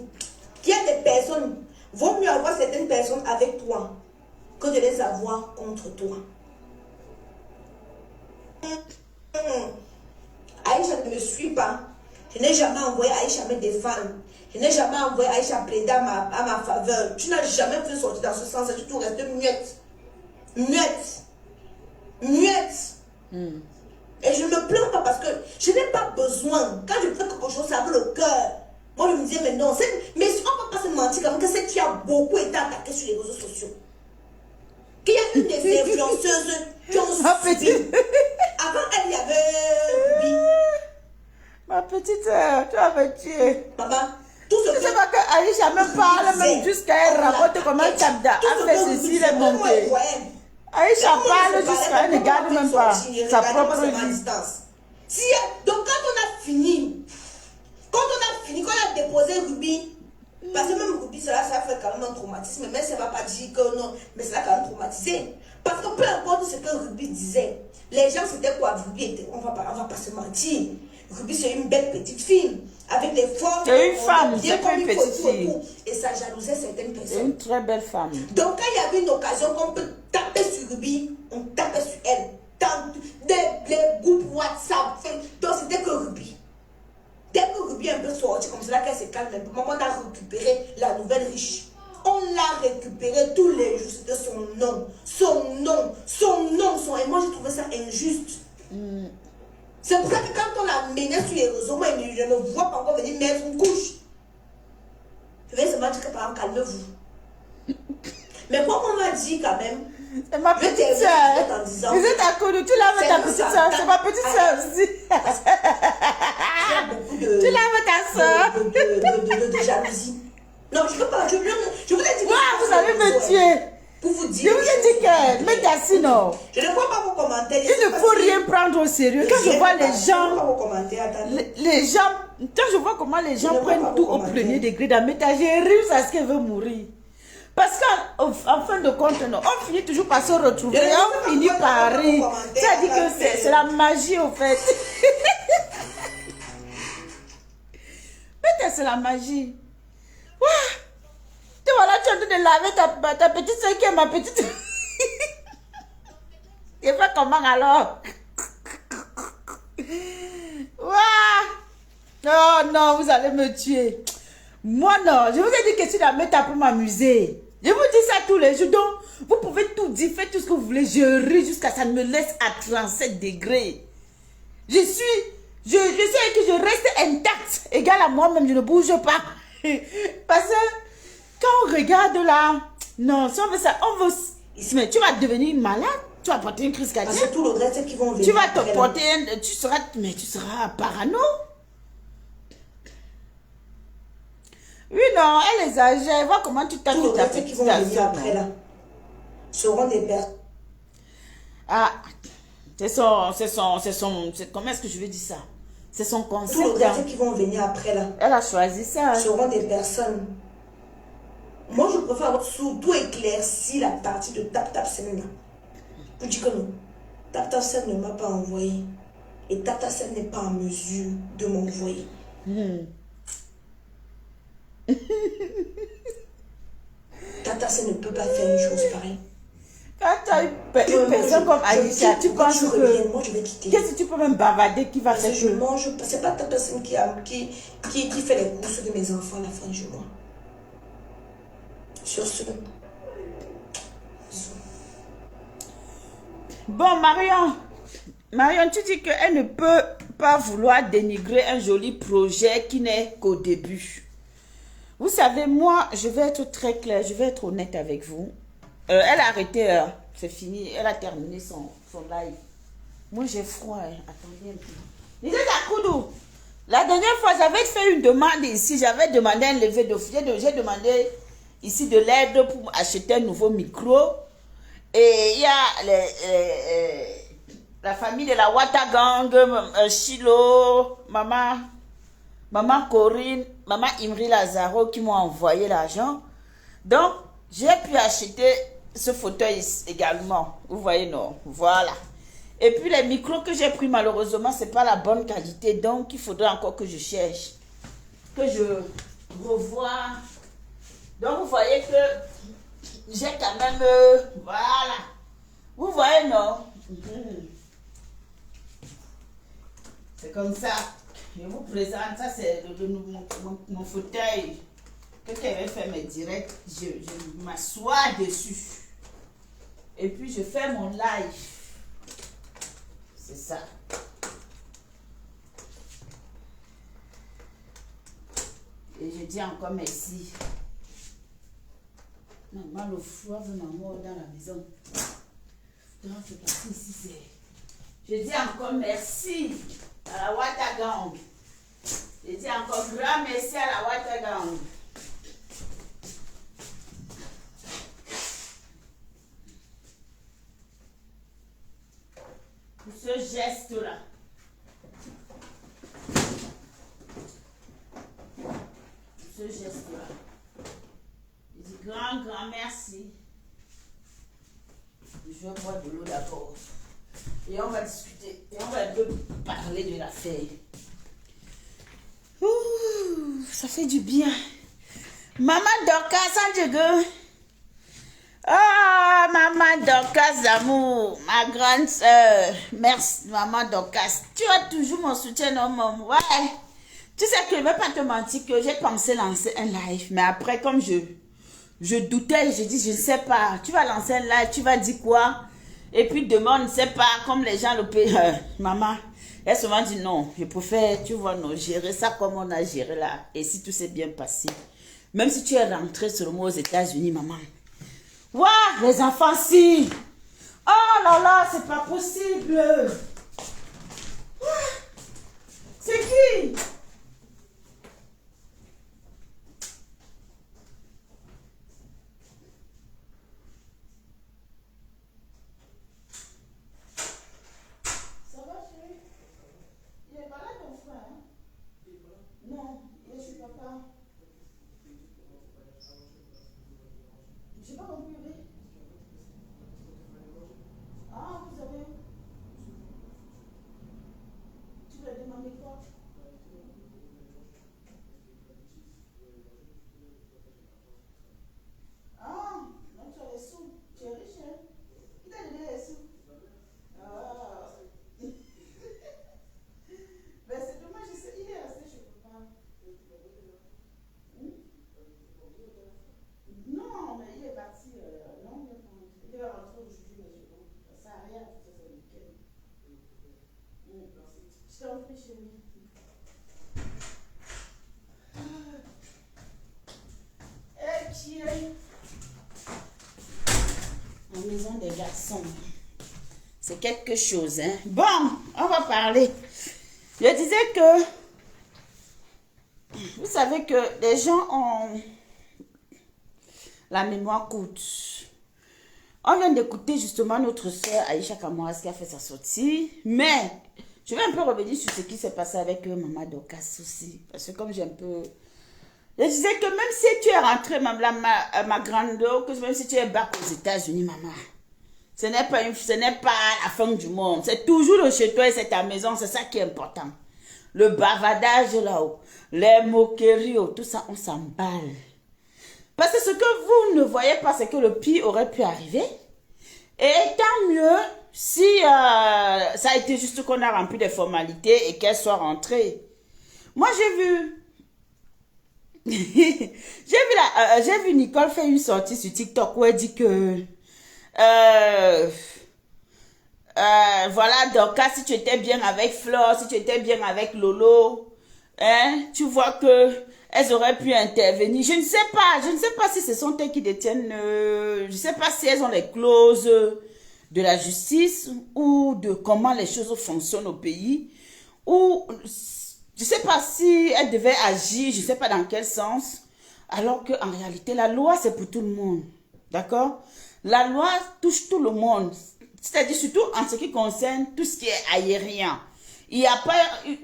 qu'il y a des personnes, vaut mieux avoir certaines personnes avec toi que de les avoir contre toi. Aïcha ne me suit pas. Je n'ai jamais envoyé Aïcha me défendre. Je n'ai jamais envoyé Aïcha plaider à ma faveur. Tu n'as jamais fait sortir dans ce sens. Tu tout restes muette. Muette. Muette. Et je ne me plains pas parce que je n'ai pas besoin. Quand je fais quelque chose, ça avec le cœur. Moi, je me disais, mais non. Mais on ne peut pas se mentir quand même que cette fille a beaucoup été attaquée sur les réseaux sociaux. Qu'il y a une des influenceuses qui ont subi. Avant elle, il y avait Ruby. Ma petite soeur, tu vas me tuer. Maman, tout ce Tu sais pas qu'Aïcha même parle, même jusqu'à elle raconte comment Kabda a fait ceci, les montées. Aïcha parle jusqu'à elle ne garde même pas sa propre vie. Donc quand on a fini, qu'on a déposé Ruby, parce que même Ruby, ça fait quand même un traumatisme, mais ça ne va pas dire que non, mais ça l'a quand même traumatisé. Parce que peu importe ce que Ruby disait, les gens c'était quoi Ruby était, on va pas se mentir. Ruby c'est une belle petite fille, avec des formes. C'est une femme, c'est pas une petite fille. Et ça jalousait certaines personnes. C'est une très belle femme. Donc quand il y avait une occasion qu'on peut taper sur Ruby, on tapait sur elle. Dans les groupes WhatsApp, donc c'était que Ruby. Dès que Ruby est un peu sorti, comme ça qu'elle se calme un peu, maman a récupéré la nouvelle riche. On l'a récupéré tous les jours, c'était son nom. Et moi j'ai trouvé ça injuste. C'est pour ça que quand on l'a mené sur les réseaux, moi je ne vois pas encore venir mettre une couche. Je vais seulement dire que par exemple, calmez-vous. Mais comme on m'a dit quand même, c'est ma petite soeur. Vous êtes à côté, tu laves ta petite soeur. C'est ma petite soeur aussi. Tu laves ta soeur. De jalousie. Non, je ne veux pas. Je vous ai dit. Vous allez me tuer. Pour vous dire. Je vous ai dit que. Mais t'assis, non. Je ne vois pas vos commentaires. Il ne faut rien prendre au sérieux. Quand je vois les gens. Les gens. Quand je vois comment les gens prennent tout au premier degré dans mes tâches, j'ai ri à ce qu'elle veut mourir. Parce qu'en fin de compte, non, on finit toujours par se retrouver. On finit par rire. Ça dit que c'est la magie, au fait. Mais c'est la magie. Ouais. Tu vois là, tu es en train de laver ta petite soeur qui est ma petite soeur. Tu fais comment alors? Ouais. Oh non, vous allez me tuer. Moi non, je vous ai dit que je suis dans mes tapes pour m'amuser. Je vous dis ça tous les jours. Donc, vous pouvez tout dire, faites tout ce que vous voulez. Je ris jusqu'à ça ne me laisse à 37 degrés. Je sais que je reste intacte, égale à moi-même, je ne bouge pas. Parce que quand on regarde là, non, si on veut ça, on veut. Mais tu vas devenir malade, tu vas porter une crise cardiaque. Parce que tout le reste qui vont venir. Tu vas te porter, tu seras parano. Oui, non, elle exagère. Vois comment tu tapes ta petite qui vont venir après là seront des personnes. Ah, comment est-ce que je vais dire ça? C'est son concept. Tous les qui vont venir après là. Elle a choisi ça. Seront des personnes. Moi, je préfère avoir surtout éclairci la partie de Tap Sen là. Pour dire que non, Tap Sen ne m'a pas envoyé. Et Tap Sen n'est pas en mesure de m'envoyer. Tata, ça ne peut pas faire une chose pareille. Quand tu as une personne comme Aïcha, tu penses que... Moi, je vais quitter. Qu'est-ce que tu peux même bavarder qui va faire que... Je mange, c'est pas Tata qui fait les courses de mes enfants à la fin du mois. Sur ce... Bon, Marion, tu dis qu'elle ne peut pas vouloir dénigrer un joli projet qui n'est qu'au début. Vous savez, moi, je vais être très claire, je vais être honnête avec vous. Elle a arrêté, c'est fini, elle a terminé son live. Moi, j'ai froid, hein. Attendez un peu. Lisez Koudou, la dernière fois, j'avais fait une demande ici, j'avais demandé un levé de fonds. J'ai demandé ici de l'aide pour acheter un nouveau micro. Et il y a la famille de la Watagang, Chilo, maman Corinne, maman Imri Lazaro qui m'ont envoyé l'argent. Donc, j'ai pu acheter ce fauteuil également. Vous voyez, non? Voilà. Et puis, les micros que j'ai pris, malheureusement, ce n'est pas la bonne qualité. Donc, il faudra encore que je cherche, que je revoie. Donc, vous voyez que j'ai quand même... voilà. Vous voyez, non? C'est comme ça. Je vous présente. Ça, c'est mon fauteuil. Quelqu'un avait fait mes directs. Je m'assois dessus. Et puis, je fais mon live. C'est ça. Et je dis encore merci. Maman, le froid veut m'avoir dans la maison. Donc, c'est parti ici. Je dis encore merci à la Watagang. Je dis encore grand merci à la Watagang. Pour ce geste-là. Pour ce geste-là. Je dis grand merci. Je vais boire de l'eau d'abord. Et on va discuter. Et on va un peu parler de l'affaire. Ça fait du bien. Maman Dorcas, Sanjego. Ah, maman Dorcas d'amour, ma grande soeur. Merci, maman Dorcas. Tu as toujours mon soutien, non, maman? Ouais. Tu sais que je ne vais pas te mentir que j'ai pensé lancer un live. Mais après, comme je doutais, je dis, je ne sais pas. Tu vas lancer un live, tu vas dire quoi? Et puis demain, on ne sait pas, comme les gens le payent. Maman, elle souvent dit non. Je préfère, tu vois, non, gérer ça comme on a géré là. Et si tout s'est bien passé. Même si tu es rentré seulement aux États-Unis, maman. Waouh, les enfants, si. Oh là là, c'est pas possible. C'est qui? Ça va, chérie? Il est pas là, ton frère, hein? Non, il est chez papa. J'ai pas compris, oui. Ah, vous avez... Tu lui as demandé quoi? Ah, donc tu as les sous. Tu es riche, hein? Qui t'a donné les sous? Ah. Ben c'est dommage, il est resté chez papa. Hmm? Non, mais il est parti. Non, il va rentrer aujourd'hui, mais ça sert à rien, ça c'est le week-end. Je t'en prie, chérie. Et qui est en maison des garçons? C'est quelque chose, hein. Bon, on va parler. Je disais que vous savez que les gens ont la mémoire courte. On vient d'écouter justement notre soeur Aïcha Kamouras qui a fait sa sortie. Mais je vais un peu revenir sur ce qui s'est passé avec Maman Dorcas aussi. Parce que comme j'ai un peu... Je disais que même si tu es rentrée, ma grande, que même si tu es back aux États-Unis, maman, ce n'est pas la fin du monde. C'est toujours le chez toi et c'est ta maison. C'est ça qui est important. Le bavardage là-haut, les moqueries, tout ça, on s'emballe. Parce que ce que vous ne voyez pas, c'est que le pire aurait pu arriver. Et tant mieux si ça a été juste qu'on a rempli des formalités et qu'elle soit rentrée. Moi, j'ai vu... j'ai vu Nicole faire une sortie sur TikTok où elle dit que Voilà, Dorcas, si tu étais bien avec Flore, si tu étais bien avec Lolo, hein, tu vois que elles auraient pu intervenir. Je ne sais pas si ce sont elles qui détiennent, je ne sais pas si elles ont les clauses de la justice ou de comment les choses fonctionnent au pays, ou je ne sais pas si elles devaient agir, je ne sais pas dans quel sens, alors qu'en réalité, la loi, c'est pour tout le monde, d'accord? La loi touche tout le monde, c'est-à-dire surtout en ce qui concerne tout ce qui est aérien. Il n'y a pas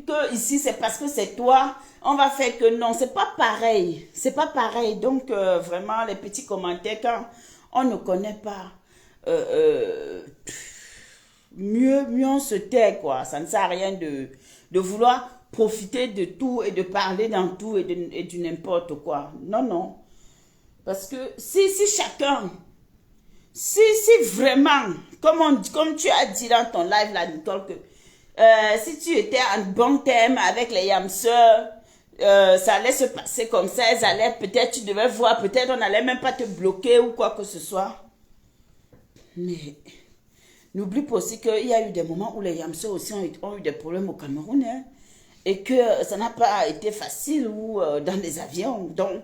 que ici, c'est parce que c'est toi, on va faire que non, c'est pas pareil. C'est pas pareil. Donc, vraiment, les petits commentaires, quand on ne connaît pas, mieux on se tait, quoi. Ça ne sert à rien de vouloir profiter de tout et de parler dans tout et du n'importe quoi. Non, non. Parce que si chacun, si vraiment, comme tu as dit dans ton live là, Nicole, que si tu étais en bon terme avec les yamseurs, ça allait se passer comme ça, elles allaient, peut-être tu devais voir, peut-être on n'allait même pas te bloquer ou quoi que ce soit. Mais n'oublie pas aussi qu'il y a eu des moments où les yamseurs aussi ont eu des problèmes au Cameroun, hein, et que ça n'a pas été facile ou dans les avions. Donc,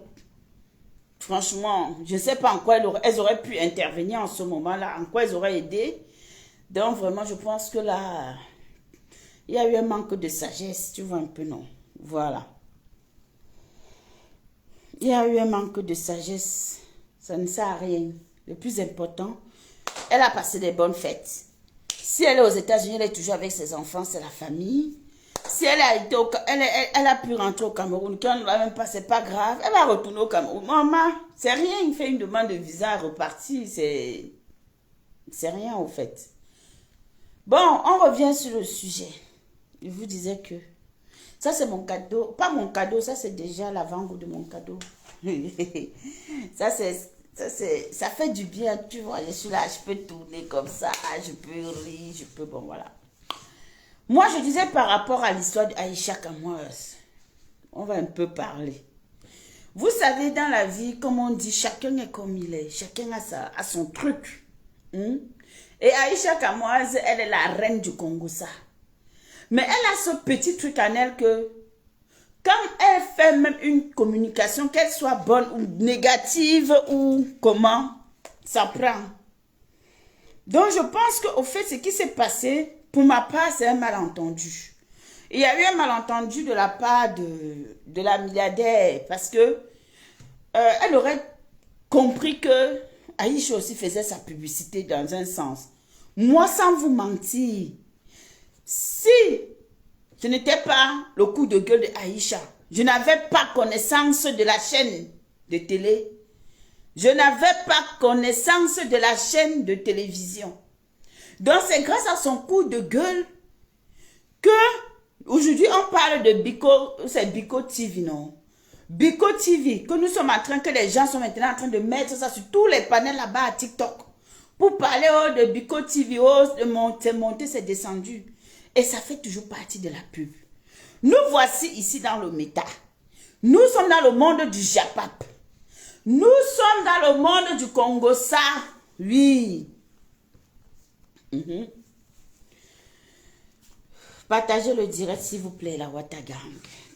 franchement, je ne sais pas en quoi elles auraient pu intervenir en ce moment-là, en quoi elles auraient aidé. Donc, vraiment, je pense que là, il y a eu un manque de sagesse, tu vois un peu, non? Voilà. Il y a eu un manque de sagesse. Ça ne sert à rien. Le plus important, elle a passé des bonnes fêtes. Si elle est aux États-Unis, elle est toujours avec ses enfants, c'est la famille. Si elle a pu rentrer au Cameroun, quand on ne l'a même pas, c'est pas grave. Elle va retourner au Cameroun. Maman, c'est rien, il fait une demande de visa, reparti, c'est rien au fait. Bon, on revient sur le sujet. Je vous disais que ça c'est mon cadeau. Pas mon cadeau, ça c'est déjà l'avant-goût de mon cadeau. ça fait du bien, tu vois. Je suis là, je peux tourner comme ça, je peux rire, je peux, bon voilà. Moi je disais par rapport à l'histoire d'Aïcha Kamoise, on va un peu parler. Vous savez, dans la vie, comme on dit, chacun est comme il est. Chacun a son truc. Et Aïcha Kamoise, elle est la reine du Congo, ça. Mais elle a ce petit truc en elle que quand elle fait même une communication, qu'elle soit bonne ou négative ou comment, ça prend. Donc je pense qu'au fait, ce qui s'est passé, pour ma part, c'est un malentendu. Il y a eu un malentendu de la part de la milliardaire parce que elle aurait compris que Aïcha aussi faisait sa publicité dans un sens. Moi, sans vous mentir, si ce n'était pas le coup de gueule de Aïcha, je n'avais pas connaissance de la chaîne de télé. Je n'avais pas connaissance de la chaîne de télévision. Donc c'est grâce à son coup de gueule que aujourd'hui on parle de Biko, c'est Biko TV, non? Biko TV, que nous sommes en train, que les gens sont maintenant en train de mettre ça sur tous les panels là-bas à TikTok. Pour parler de Biko TV, c'est monté, c'est descendu. Et ça fait toujours partie de la pub. Nous voici ici dans le méta. Nous sommes dans le monde du Japap. Nous sommes dans le monde du Congo, ça, oui. Partagez le direct, s'il vous plaît, la Watagang.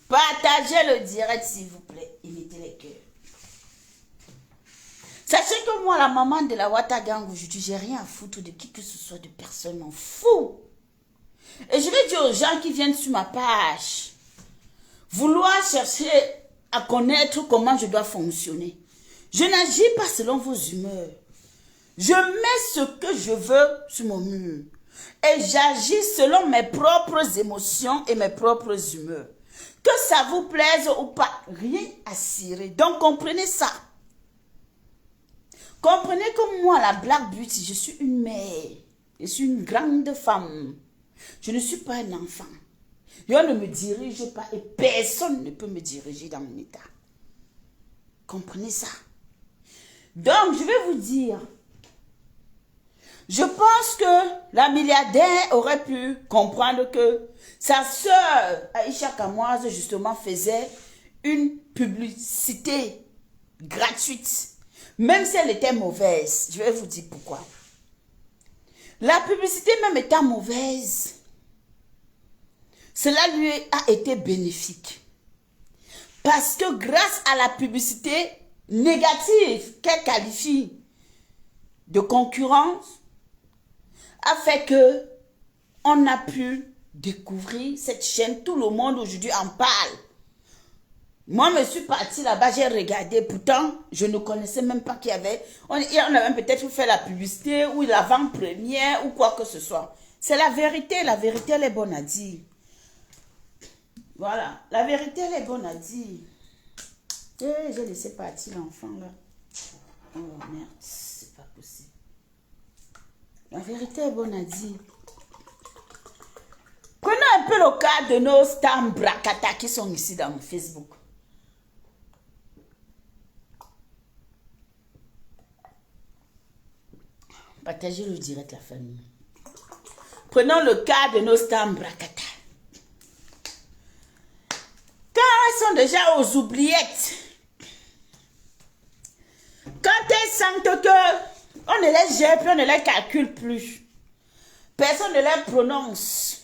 Partagez le direct, s'il vous plaît. Et mettez les cœurs. Sachez que moi, la maman de la Watagang, aujourd'hui, j'ai rien à foutre de qui que ce soit, de personne, m'en fous. Et je vais dire aux gens qui viennent sur ma page, vouloir chercher à connaître comment je dois fonctionner. Je n'agis pas selon vos humeurs. Je mets ce que je veux sur mon mur. Et j'agis selon mes propres émotions et mes propres humeurs. Que ça vous plaise ou pas, rien à cirer. Donc comprenez ça. Comprenez que moi, la Black Beauty, je suis une mère. Je suis une grande femme. Je ne suis pas un enfant. Je ne me dirige pas et personne ne peut me diriger dans mon état. Comprenez ça. Donc, je vais vous dire, je pense que la milliardaire aurait pu comprendre que sa sœur, Aïcha Kamoise, justement, faisait une publicité gratuite. Même si elle était mauvaise. Je vais vous dire pourquoi. La publicité même étant mauvaise, cela lui a été bénéfique. Parce que grâce à la publicité négative qu'elle qualifie de concurrence, a fait que on a pu découvrir cette chaîne. Tout le monde aujourd'hui en parle. Moi, je suis partie là-bas, j'ai regardé. Pourtant, je ne connaissais même pas qu'il y avait... On avait peut-être fait la publicité ou l'avant-première ou quoi que ce soit. C'est la vérité, elle est bonne à dire. Voilà, la vérité, elle est bonne à dire. Eh, j'ai laissé partir l'enfant là. Oh merde, c'est pas possible. La vérité est bonne à dire. Prenons un peu le cas de nos stars Brakata qui sont ici dans mon Facebook. Partagez le direct, la famille. Prenons le cas de nos stars Brakata. Quand elles sont déjà aux oubliettes, quand elles sentent que on ne les gère plus, on ne les calcule plus, personne ne les prononce,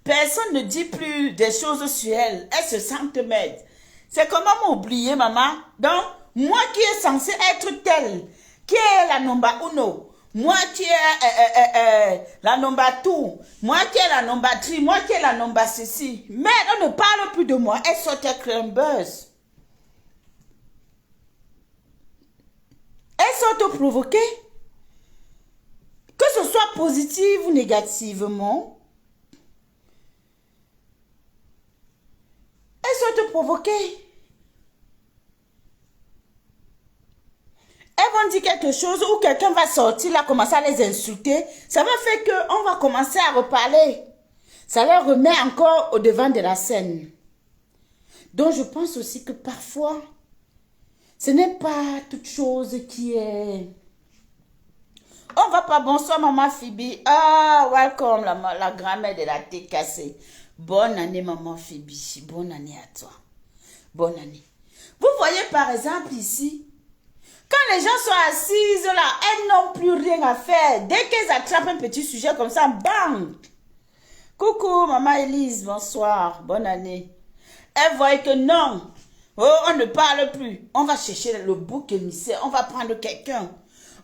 personne ne dit plus des choses sur elles, elles se sentent maigres. C'est comment m'oublier, maman? Donc, moi qui est censée être telle, qui est la number uno, moi qui est la number two, moi qui est la number three, moi qui est la number ceci. Mais on ne parle plus de moi, elles sont un buzz. Elles sont provoquées. Que ce soit positive ou négativement. Elles sont provoquées. Elles vont dire quelque chose ou quelqu'un va sortir là, commencer à les insulter. Ça va faire qu'on va commencer à reparler. Ça leur remet encore au devant de la scène. Donc je pense aussi que parfois, ce n'est pas toute chose qui est... On va pas, bonsoir maman Phoebe. Ah, welcome la grand-mère de la tête cassée. Bonne année maman Phoebe. Bonne année à toi. Bonne année. Vous voyez par exemple ici, quand les gens sont assises là, elles n'ont plus rien à faire. Dès qu'elles attrapent un petit sujet comme ça, bang! Coucou maman Elise, bonsoir, bonne année. Elles voient que non, oh, on ne parle plus. On va chercher le bouc émissaire, on va prendre quelqu'un.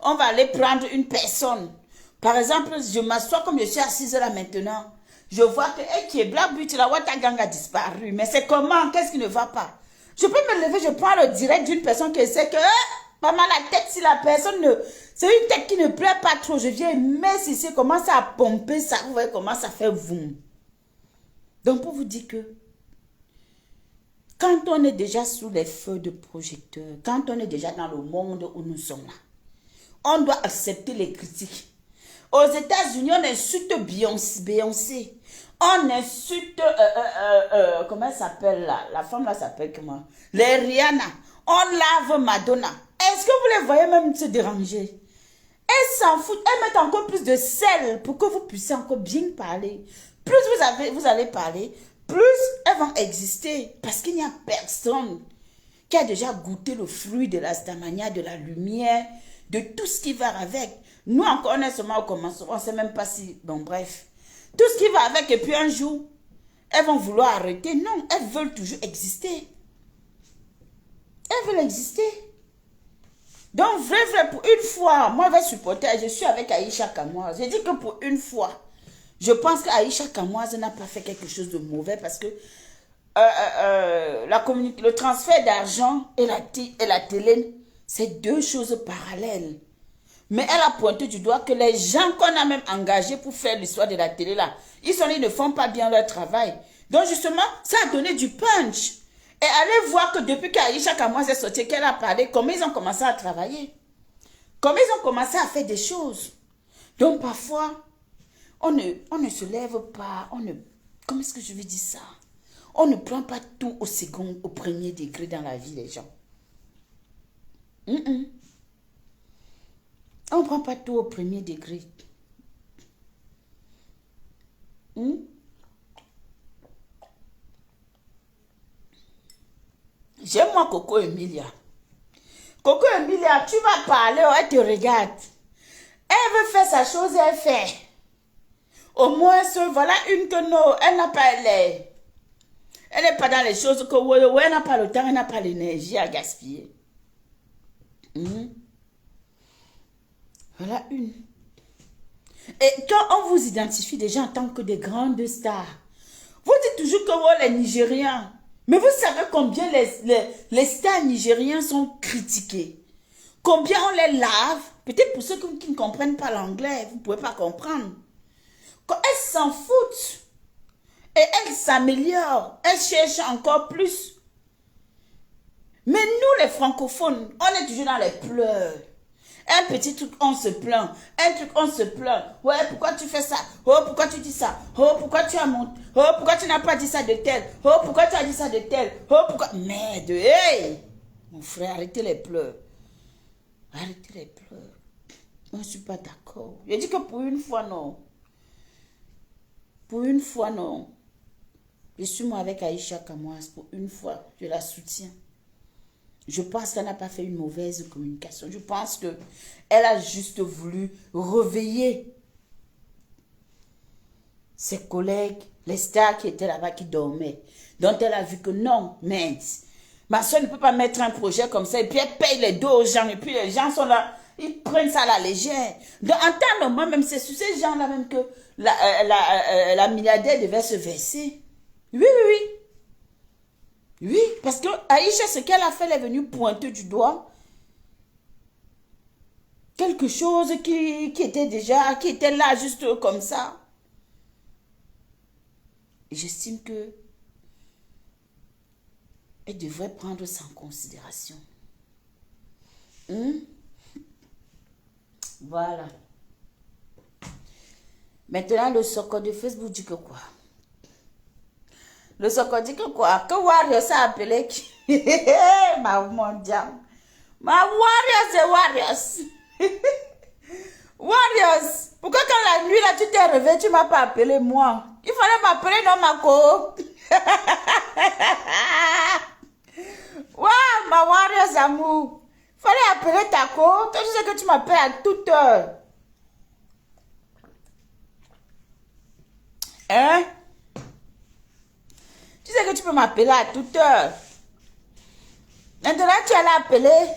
On va aller prendre une personne. Par exemple, je m'assois comme je suis assise là maintenant. Je vois que, qui est Black Beauty, la Watagang a disparu. Mais c'est comment? Qu'est-ce qui ne va pas? Je peux me lever, je prends le direct d'une personne qui sait que, maman, la tête, si la personne ne... C'est une tête qui ne plaît pas trop. Je viens, mais si c'est commence à pomper ça, vous voyez comment ça fait boum. Donc, pour vous dire que, quand on est déjà sous les feux de projecteur, quand on est déjà dans le monde où nous sommes là, on doit accepter les critiques. Aux États-Unis, on insulte Beyoncé. On insulte, comment elle s'appelle là? La femme là s'appelle comment? Les Rihanna. On lave Madonna. Est-ce que vous les voyez même se déranger? Elles s'en foutent. Elles mettent encore plus de sel pour que vous puissiez encore bien parler. Plus vous allez parler, plus elles vont exister. Parce qu'il n'y a personne qui a déjà goûté le fruit de la stamania, de la lumière, de tout ce qui va avec. Nous encore, on est seulement au commencement. On ne sait même pas si... Bon, bref. Tout ce qui va avec. Et puis un jour, elles vont vouloir arrêter. Non, elles veulent toujours exister. Elles veulent exister. Donc, vrai, pour une fois, moi, je vais supporter. Je suis avec Aïcha Kamoise. J'ai dit que pour une fois, je pense qu'Aïcha Kamoise n'a pas fait quelque chose de mauvais parce que le transfert d'argent et la télé, c'est deux choses parallèles. Mais elle a pointé du doigt que les gens qu'on a même engagés pour faire l'histoire de la télé là, ils ne font pas bien leur travail. Donc justement, ça a donné du punch. Et allez voir que depuis qu'Aïcha Kamoise est sortie, qu'elle a parlé, comment ils ont commencé à travailler. Comment ils ont commencé à faire des choses. Donc parfois, on ne se lève pas, comment est-ce que je vais dire ça? On ne prend pas tout au second, au premier degré dans la vie des gens. On ne prend pas tout au premier degré. J'aime moi Coco Emilia. Coco Emilia, tu vas parler, elle te regarde. Elle veut faire sa chose et elle fait. Au moins, voilà une que non, elle n'a pas l'air. Elle n'est pas dans les choses que elle n'a pas le temps, elle n'a pas l'énergie à gaspiller. Voilà une. Et quand on vous identifie déjà en tant que des grandes stars, vous dites toujours que les Nigériens, mais vous savez combien les stars nigériens sont critiqués. Combien on les lave. Peut-être pour ceux qui ne comprennent pas l'anglais, vous ne pouvez pas comprendre. Quand elles s'en foutent et elles s'améliorent, elles cherchent encore plus. Mais nous les francophones, on est toujours dans les pleurs. Un petit truc, on se plaint. Un truc, on se plaint. Ouais, pourquoi tu fais ça? Oh, pourquoi tu dis ça? Oh, pourquoi tu as monté? Oh, pourquoi tu n'as pas dit ça de tel? Oh, pourquoi tu as dit ça de tel? Oh, pourquoi? Merde, hey! Mon frère, arrêtez les pleurs. Arrêtez les pleurs. Moi, je ne suis pas d'accord. Je dis que pour une fois, non. Pour une fois, non. Je suis moi avec Aïcha Kamoas. Pour une fois, je la soutiens. Je pense qu'elle n'a pas fait une mauvaise communication. Je pense qu'elle a juste voulu réveiller ses collègues, les stars qui étaient là-bas, qui dormaient. Dont elle a vu que non, mince. Ma soeur ne peut pas mettre un projet comme ça et puis elle paye les dos aux gens et puis les gens sont là, ils prennent ça à la légère. Donc, en temps normal, même c'est sur ces gens-là même que la milliardaire devait se verser. Oui, oui, oui. Oui, parce que Aïcha, ce qu'elle a fait, elle est venue pointer du doigt quelque chose qui était là juste comme ça. J'estime que elle devrait prendre ça en considération. Voilà. Maintenant, le soccer de Facebook dit que quoi? Le soccer dit que quoi? Que Warriors a appelé qui? Mon Dieu. Ma Warriors, c'est Warriors. Warriors. Pourquoi quand la nuit, là, tu t'es réveillé, tu ne m'as pas appelé moi? Il fallait m'appeler non, Mako. Waouh, ma Warriors amour. Il fallait appeler Taco. Toi, tu sais que tu m'appelles à toute heure. Hein? Tu sais que tu peux m'appeler à toute heure. Maintenant, tu allais appeler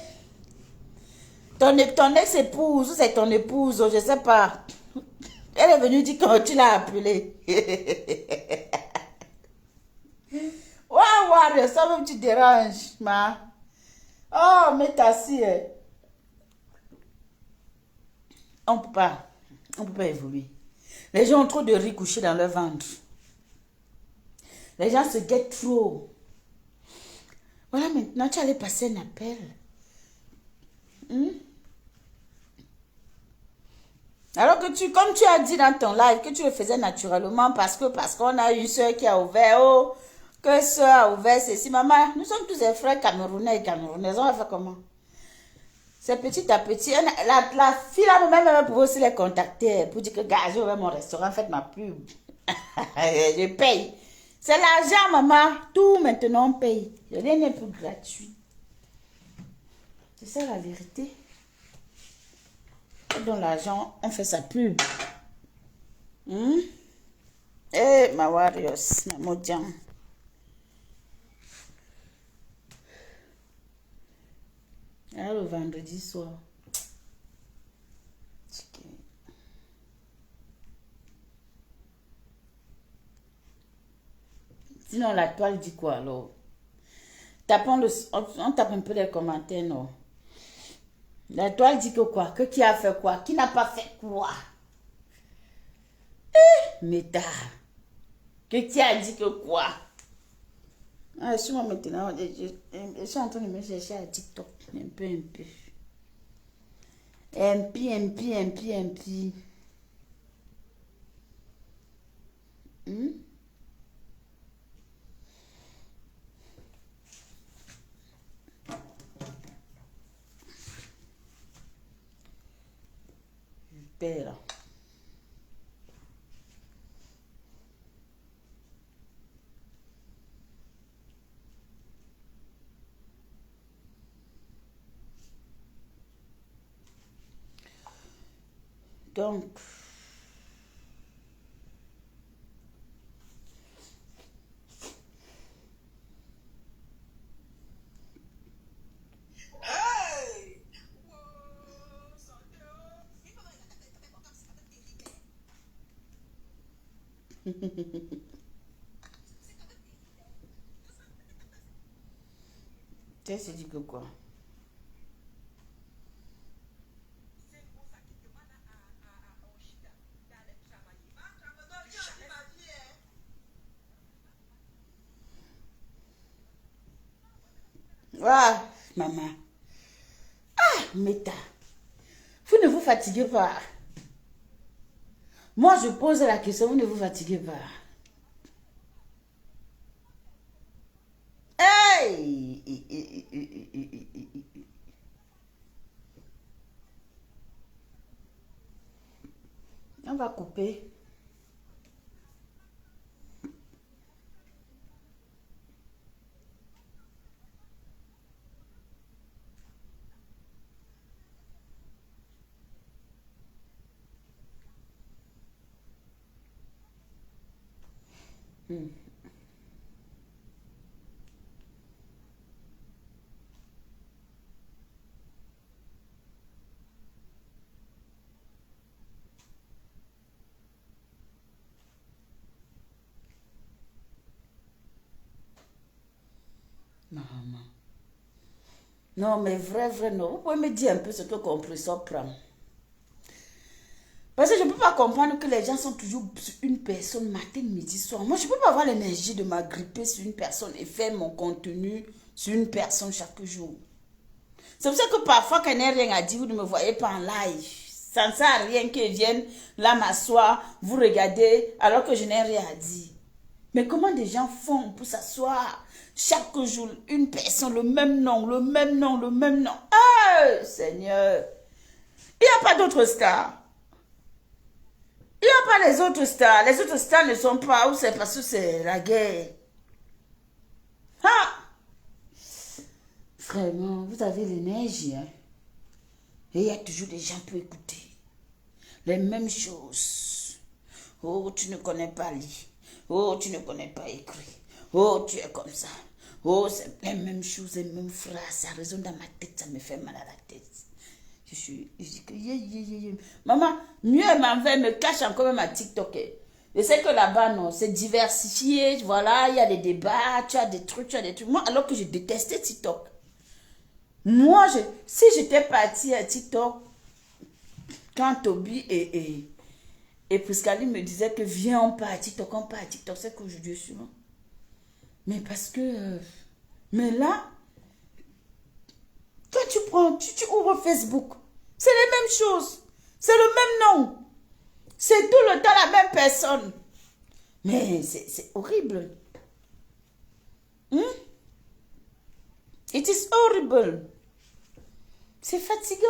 ton ex-épouse, ou c'est ton épouse, je ne sais pas. Elle est venue dire que tu l'as appelé. Waouh, ça même tu déranges, ma. Oh, mais t'as si. On ne peut pas évoluer. Les gens ont trop de riz couché dans leur ventre. Les gens se guettent trop. Voilà, maintenant, tu allais passer un appel. Alors que comme tu as dit dans ton live, que tu le faisais naturellement parce qu'on a une soeur qui a ouvert, que soeur a ouvert ceci. Maman, nous sommes tous des frères camerounais et camerounaises. On va faire comment? C'est petit à petit. La fille là, même pouvait aussi les contacter pour dire que, gars, j'ai ouvert mon restaurant, faites ma pub. Je paye. C'est l'argent, maman. Tout maintenant, on paye. Rien n'est plus gratuit. C'est ça la vérité. Dans l'argent, on fait sa pub. Eh, ma Warriors, ma Modian. Alors, le vendredi soir. Sinon, la toile dit quoi alors? On tape un peu les commentaires, non? La toile dit que quoi? Que qui a fait quoi? Qui n'a pas fait quoi? Méta. Que qui a dit que quoi? Ah, je suis moi maintenant. Je suis en train de me chercher à TikTok. Un peu. MP. Père. Donc, tu sais, dit que quoi? Ah, maman. Ah, Meta. Vous ne vous fatiguez pas. Moi, je pose la question, vous ne vous fatiguez pas. Hey! On va couper. Maman. Non, mais vrai, non. Vous pouvez me dire un peu ce que compresseur prend. Parce que je ne peux pas comprendre que les gens sont toujours sur une personne matin, midi, soir. Moi, je ne peux pas avoir l'énergie de m'agripper sur une personne et faire mon contenu sur une personne chaque jour. C'est pour ça que parfois, quand il n'y a rien à dire, vous ne me voyez pas en live. Ça ne sert à rien qu'ils viennent là m'asseoir, vous regardez, alors que je n'ai rien à dire. Mais comment des gens font pour s'asseoir chaque jour, une personne, le même nom, le même nom, le même nom. Ah, Seigneur. Il n'y a pas d'autres stars. Il n'y a pas les autres stars. Les autres stars ne sont pas où c'est parce que c'est la guerre. Ah! Vraiment, vous avez l'énergie. Hein? Et il y a toujours des gens pour écouter. Les mêmes choses. Oh, tu ne connais pas lire. Oh, tu ne connais pas écrire. Oh, tu es comme ça. Oh, c'est les mêmes choses, les mêmes phrases. Ça résonne dans ma tête, ça me fait mal à la tête. Je dis que maman, mieux elle m'envers, me cache encore même à TikTok. Je sais que là-bas, non, c'est diversifié. Voilà, il y a des débats, tu as des trucs, tu as des trucs. Moi, alors que je détestais TikTok. Moi, si j'étais partie à TikTok, quand Toby et Priscaline me disaient que viens, on part à TikTok, c'est qu'aujourd'hui, je suis là. Mais parce que... mais là, quand tu prends, tu ouvres Facebook, c'est les mêmes choses. C'est le même nom. C'est tout le temps la même personne. Mais c'est horrible. It is horrible. C'est fatigant.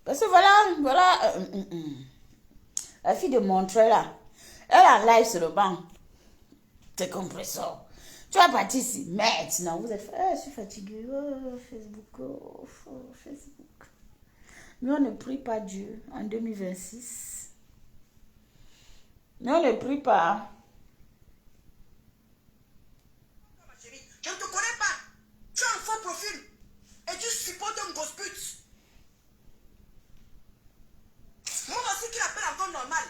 Parce que voilà, la fille de Montreuil là, elle a live sur le banc. C'est compresseur. Tu vas partir ici. Maintenant, vous êtes... je suis fatiguée. Oh, Facebook. Oh, Facebook. Mais on ne prie pas Dieu en 2026. Mais on ne prie pas. Je ne te connais pas. Tu as un faux profil. Et tu supportes un gosse pute. Moi aussi qui l'appelle encore normal.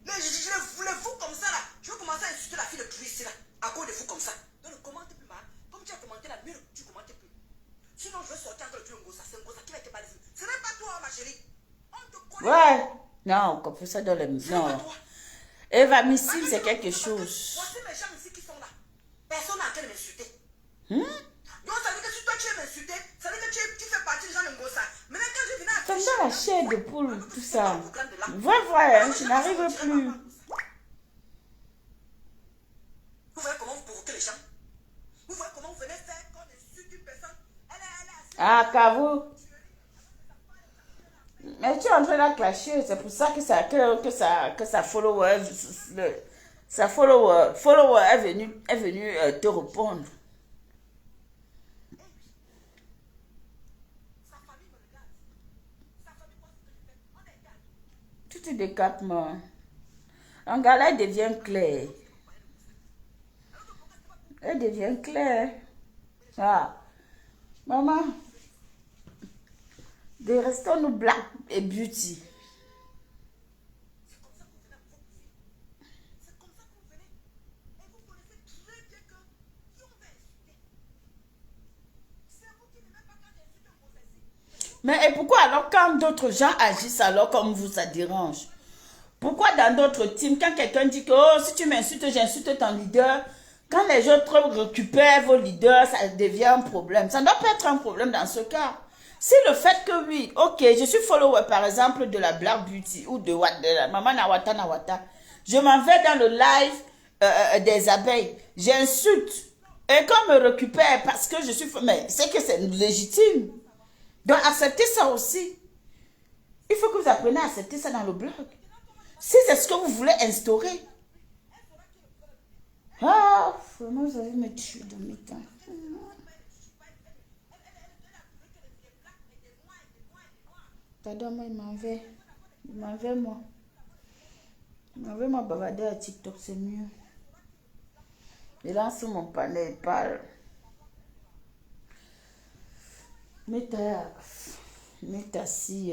Mais je le fous comme ça là. Je vais commencer à insulter la fille de Chris là. À cause de fous comme ça. Donc ne commente plus mal. Comme tu as commenté la mieux, tu commentes plus. Sinon je vais sortir encore le truc Ngosa. C'est Ngosa qui va te parler. Ce n'est pas toi ma chérie. On te connaît. Ouais. Non, comme ça dans le... Non. Eva Missile, c'est quelque chose. Voici mes gens ici qui sont là. Personne n'a qu'à m'insulter. Donc ça veut dire que si toi tu es m'insulter, ça veut dire que tu fais partie des gens de Ngosa. Maintenant quand je viens à comme dans la chair de poule, tout ça. Voilà, tu n'arrives plus. Vous voyez comment vous provoquez les gens? Vous voyez comment vous venez faire quand on insulte une personne? Ah, Kavo. Mais tu es en train de la clasher, c'est pour ça que sa follower est venu te répondre. Tu te décapes, moi. En gars, elle devient claire. Elle devient claire. Ah, maman, restons-nous black et beauty. Mais et pourquoi alors quand d'autres gens agissent alors comme vous, ça dérange? Pourquoi dans d'autres teams, quand quelqu'un dit que oh, si tu m'insultes, j'insulte ton leader, quand les autres récupèrent vos leaders, ça devient un problème. Ça ne doit pas être un problème dans ce cas. Si le fait que oui, ok, je suis follower par exemple de la Black Beauty ou de la Maman Nawata, je m'en vais dans le live des abeilles, j'insulte et qu'on me récupère parce que je suis... Mais c'est que c'est légitime. Donc acceptez ça aussi. Il faut que vous appreniez à accepter ça dans le blog. Si c'est ce que vous voulez instaurer. Ah, vraiment, vous allez me tuer dans mes temps. T'adores, moi, il m'en veut. Il m'en veut, moi. Il m'en veut, moi, bavarder à TikTok, c'est mieux. Il lance sur mon panel, il parle. Mais t'as si...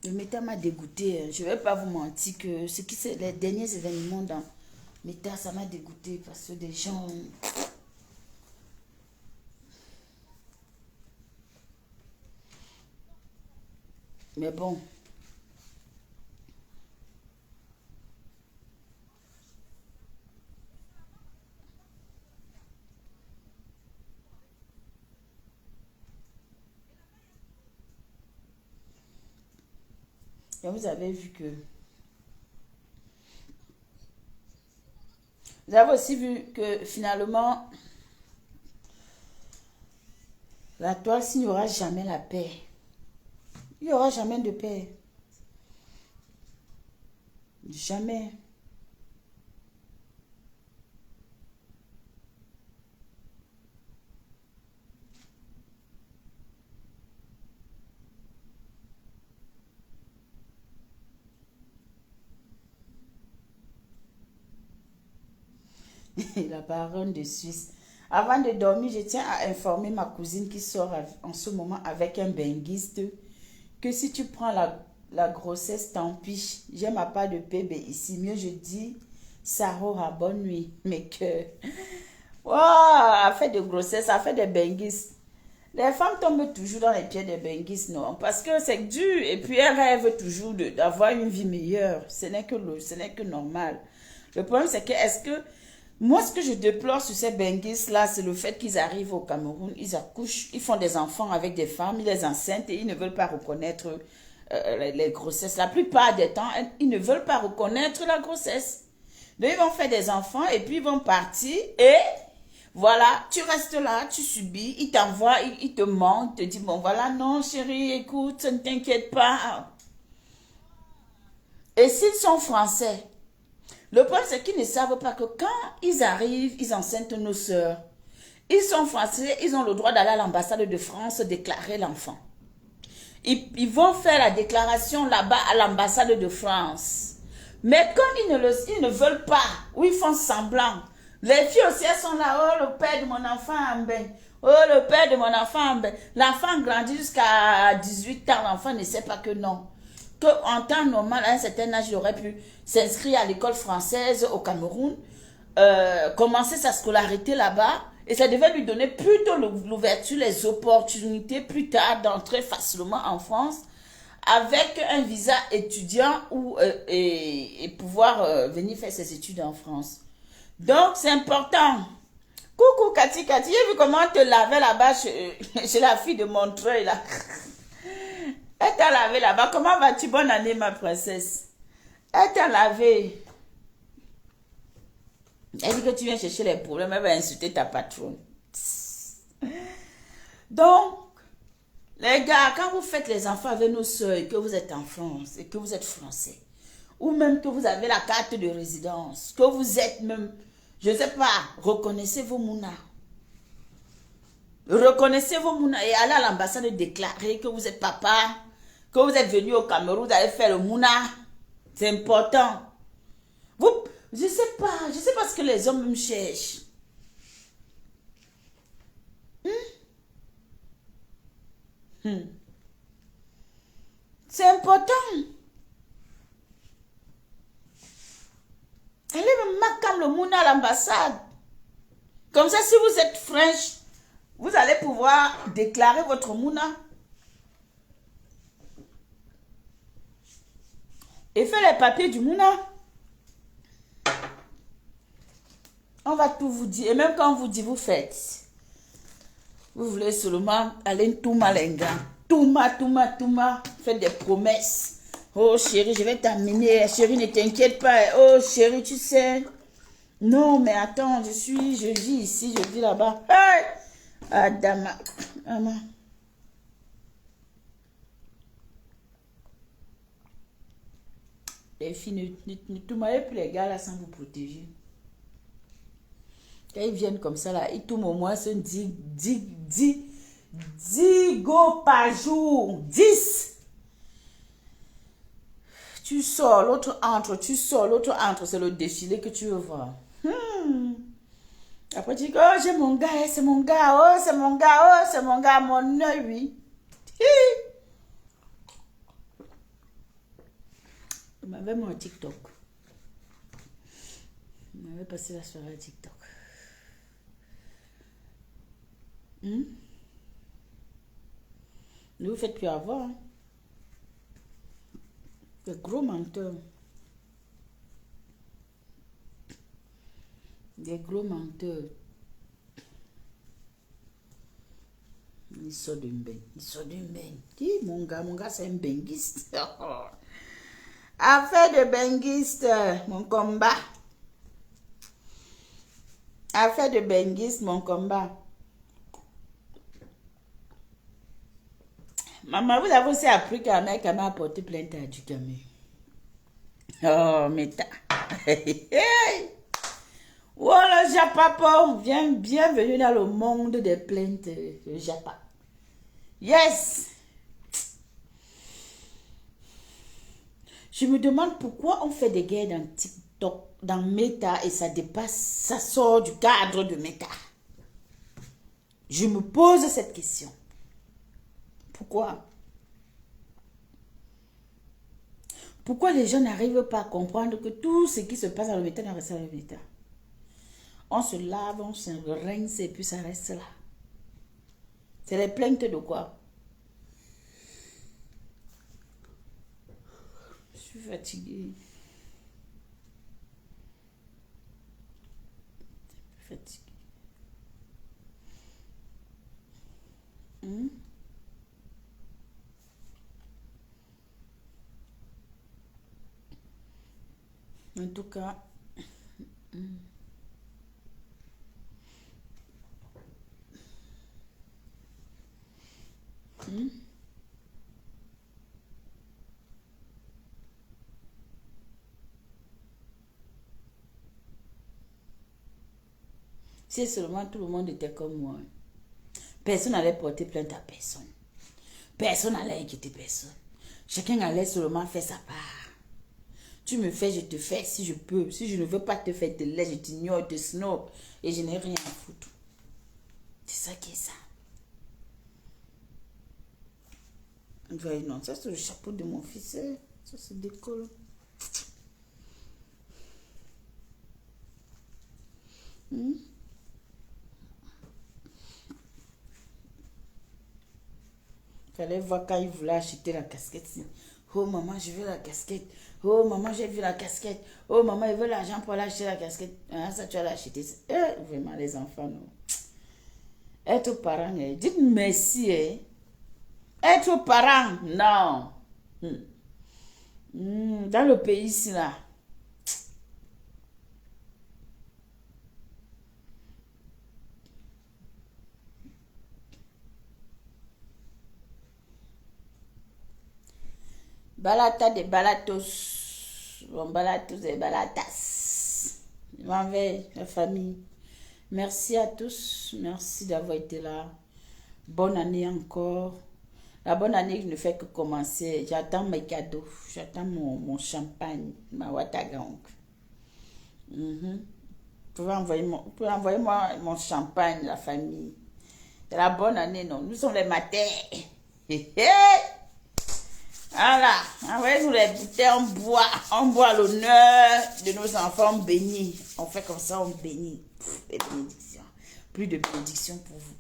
Le Meta m'a dégoûté. Je ne vais pas vous mentir que les derniers événements dans Meta, ça m'a dégoûté parce que des gens... Mais bon. Et vous avez vu que... Vous avez aussi vu que finalement, la toile, s'il n'y aura jamais la paix, il n'y aura jamais de paix. Jamais. La baronne de Suisse. Avant de dormir, je tiens à informer ma cousine qui sort en ce moment avec un benguiste que si tu prends la grossesse, tant pis. J'ai ma part de bébé ici. Mieux je dis, Sarah, bonne nuit. Mais que... Wow, affaire de grossesse, affaire de benguiste. Les femmes tombent toujours dans les pieds des benguistes, non? Parce que c'est dur. Et puis elles rêvent toujours d'avoir une vie meilleure. Ce n'est que normal. Le problème, c'est que est-ce que... Moi, ce que je déplore sur ces benguistes-là, c'est le fait qu'ils arrivent au Cameroun, ils accouchent, ils font des enfants avec des femmes, ils les enceintent et ils ne veulent pas reconnaître les grossesses. La plupart des temps, ils ne veulent pas reconnaître la grossesse. Donc, ils vont faire des enfants et puis ils vont partir et voilà, tu restes là, tu subis, ils t'envoient, ils te mentent, ils te disent, bon voilà, non chérie, écoute, ne t'inquiète pas. Et s'ils sont français, le problème, c'est qu'ils ne savent pas que quand ils arrivent, ils enceintent nos sœurs. Ils sont français, ils ont le droit d'aller à l'ambassade de France déclarer l'enfant. Ils vont faire la déclaration là-bas à l'ambassade de France. Mais comme ils ne veulent pas, ou ils font semblant, les filles aussi, elles sont là, oh le père de mon enfant en bain, oh le père de mon enfant en bain. L'enfant grandit jusqu'à 18 ans, l'enfant ne sait pas que non. En temps normal, à un certain âge, il aurait pu s'inscrire à l'école française au Cameroun, commencer sa scolarité là-bas, et ça devait lui donner plutôt l'ouverture, les opportunités plus tard d'entrer facilement en France avec un visa étudiant et pouvoir venir faire ses études en France. Donc, c'est important. Coucou Cathy, j'ai vu comment te laver là-bas chez la fille de Montreuil là. Elle t'a lavé là-bas. Comment vas-tu? Bonne année, ma princesse. Elle t'a lavé. Elle dit que tu viens chercher les problèmes. Elle va insulter ta patronne. Donc, Les gars, quand vous faites les enfants avec nos soeurs et que vous êtes en France et que vous êtes français, ou même que vous avez la carte de résidence, que vous êtes même, je ne sais pas, reconnaissez vos mounas. Reconnaissez vos mounas et allez à l'ambassade déclarer que vous êtes papa, que vous êtes venu au Cameroun, vous allez faire le mouna. C'est important. Vous, je sais pas ce que les hommes me cherchent. C'est important. Allez me macam le mouna à l'ambassade. Comme ça, si vous êtes French, vous allez pouvoir déclarer votre mouna. Et faire les papiers du mouna. On va tout vous dire. Et même quand on vous dit, vous faites. Vous voulez seulement aller tout malenga. Touma. Faites des promesses. Oh chérie, je vais t'amener. Chérie, ne t'inquiète pas. Oh chérie, tu sais. Non, mais attends, je vis ici, je vis là-bas. Hey! Adama. Maman. Les filles, ne toumez plus les gars là sans vous protéger. Quand ils viennent comme ça là, ils tombent au moins 10 go par jour. 10. Tu sors, l'autre entre, c'est le défilé que tu veux voir. Après tu dis, oh j'ai mon gars, c'est mon gars, oh c'est mon gars, mon œil, oui. Il m'avait mis un TikTok. Il m'avait passé la soirée à TikTok. Ne vous faites plus avoir. Hein. Des gros menteurs. Des gros menteurs. Il sort d'une baigne. Dis, mon gars c'est un benguiste. Affaire de benguiste, mon combat. Affaire de benguiste, mon combat. Maman, vous avez aussi appris qu'un mec m'a apporté plainte à Dugamé. Oh, Meta. Oh, le Japapon. Bienvenue dans le monde des plaintes de Japa. Yes. Je me demande pourquoi on fait des guerres dans TikTok, dans Meta, et ça dépasse, ça sort du cadre de Meta. Je me pose cette question. Pourquoi? Pourquoi les gens n'arrivent pas à comprendre que tout ce qui se passe dans le Meta reste dans le Meta? On se lave, on se rince et puis ça reste là. C'est les plaintes de quoi? Je suis fatiguée. En tout cas, si seulement tout le monde était comme moi, personne n'allait porter plainte à personne. Personne n'allait inquiéter personne. Chacun allait seulement faire sa part. Tu me fais, je te fais si je peux. Si je ne veux pas te faire de lait, je t'ignore, je te snob. Et je n'ai rien à foutre. C'est ça qui est ça. Non, ça c'est le chapeau de mon fils. Ça se décolle. Fallait voir quand il voulait acheter la casquette. Oh maman, je veux la casquette. Oh maman, j'ai vu la casquette. Oh maman, il veut l'argent pour acheter la casquette. Ah, ça tu vas l'acheter. Vraiment les enfants, non. Être parent, dites merci. Être parent, non. Dans le pays ici là. Balata de balatos. Bon, balatos et balatas. Je m'en vais, la famille. Merci à tous. Merci d'avoir été là. Bonne année encore. La bonne année ne fait que commencer. J'attends mes cadeaux. J'attends mon champagne, ma Watagang. Vous pouvez envoyer moi mon champagne, la famille. C'est la bonne année, non? Nous sommes les matins. Voilà. Envoyez-nous les bouteilles, on boit l'honneur de nos enfants bénis. On fait comme ça, on bénit. Les bénédictions. Plus de bénédictions pour vous.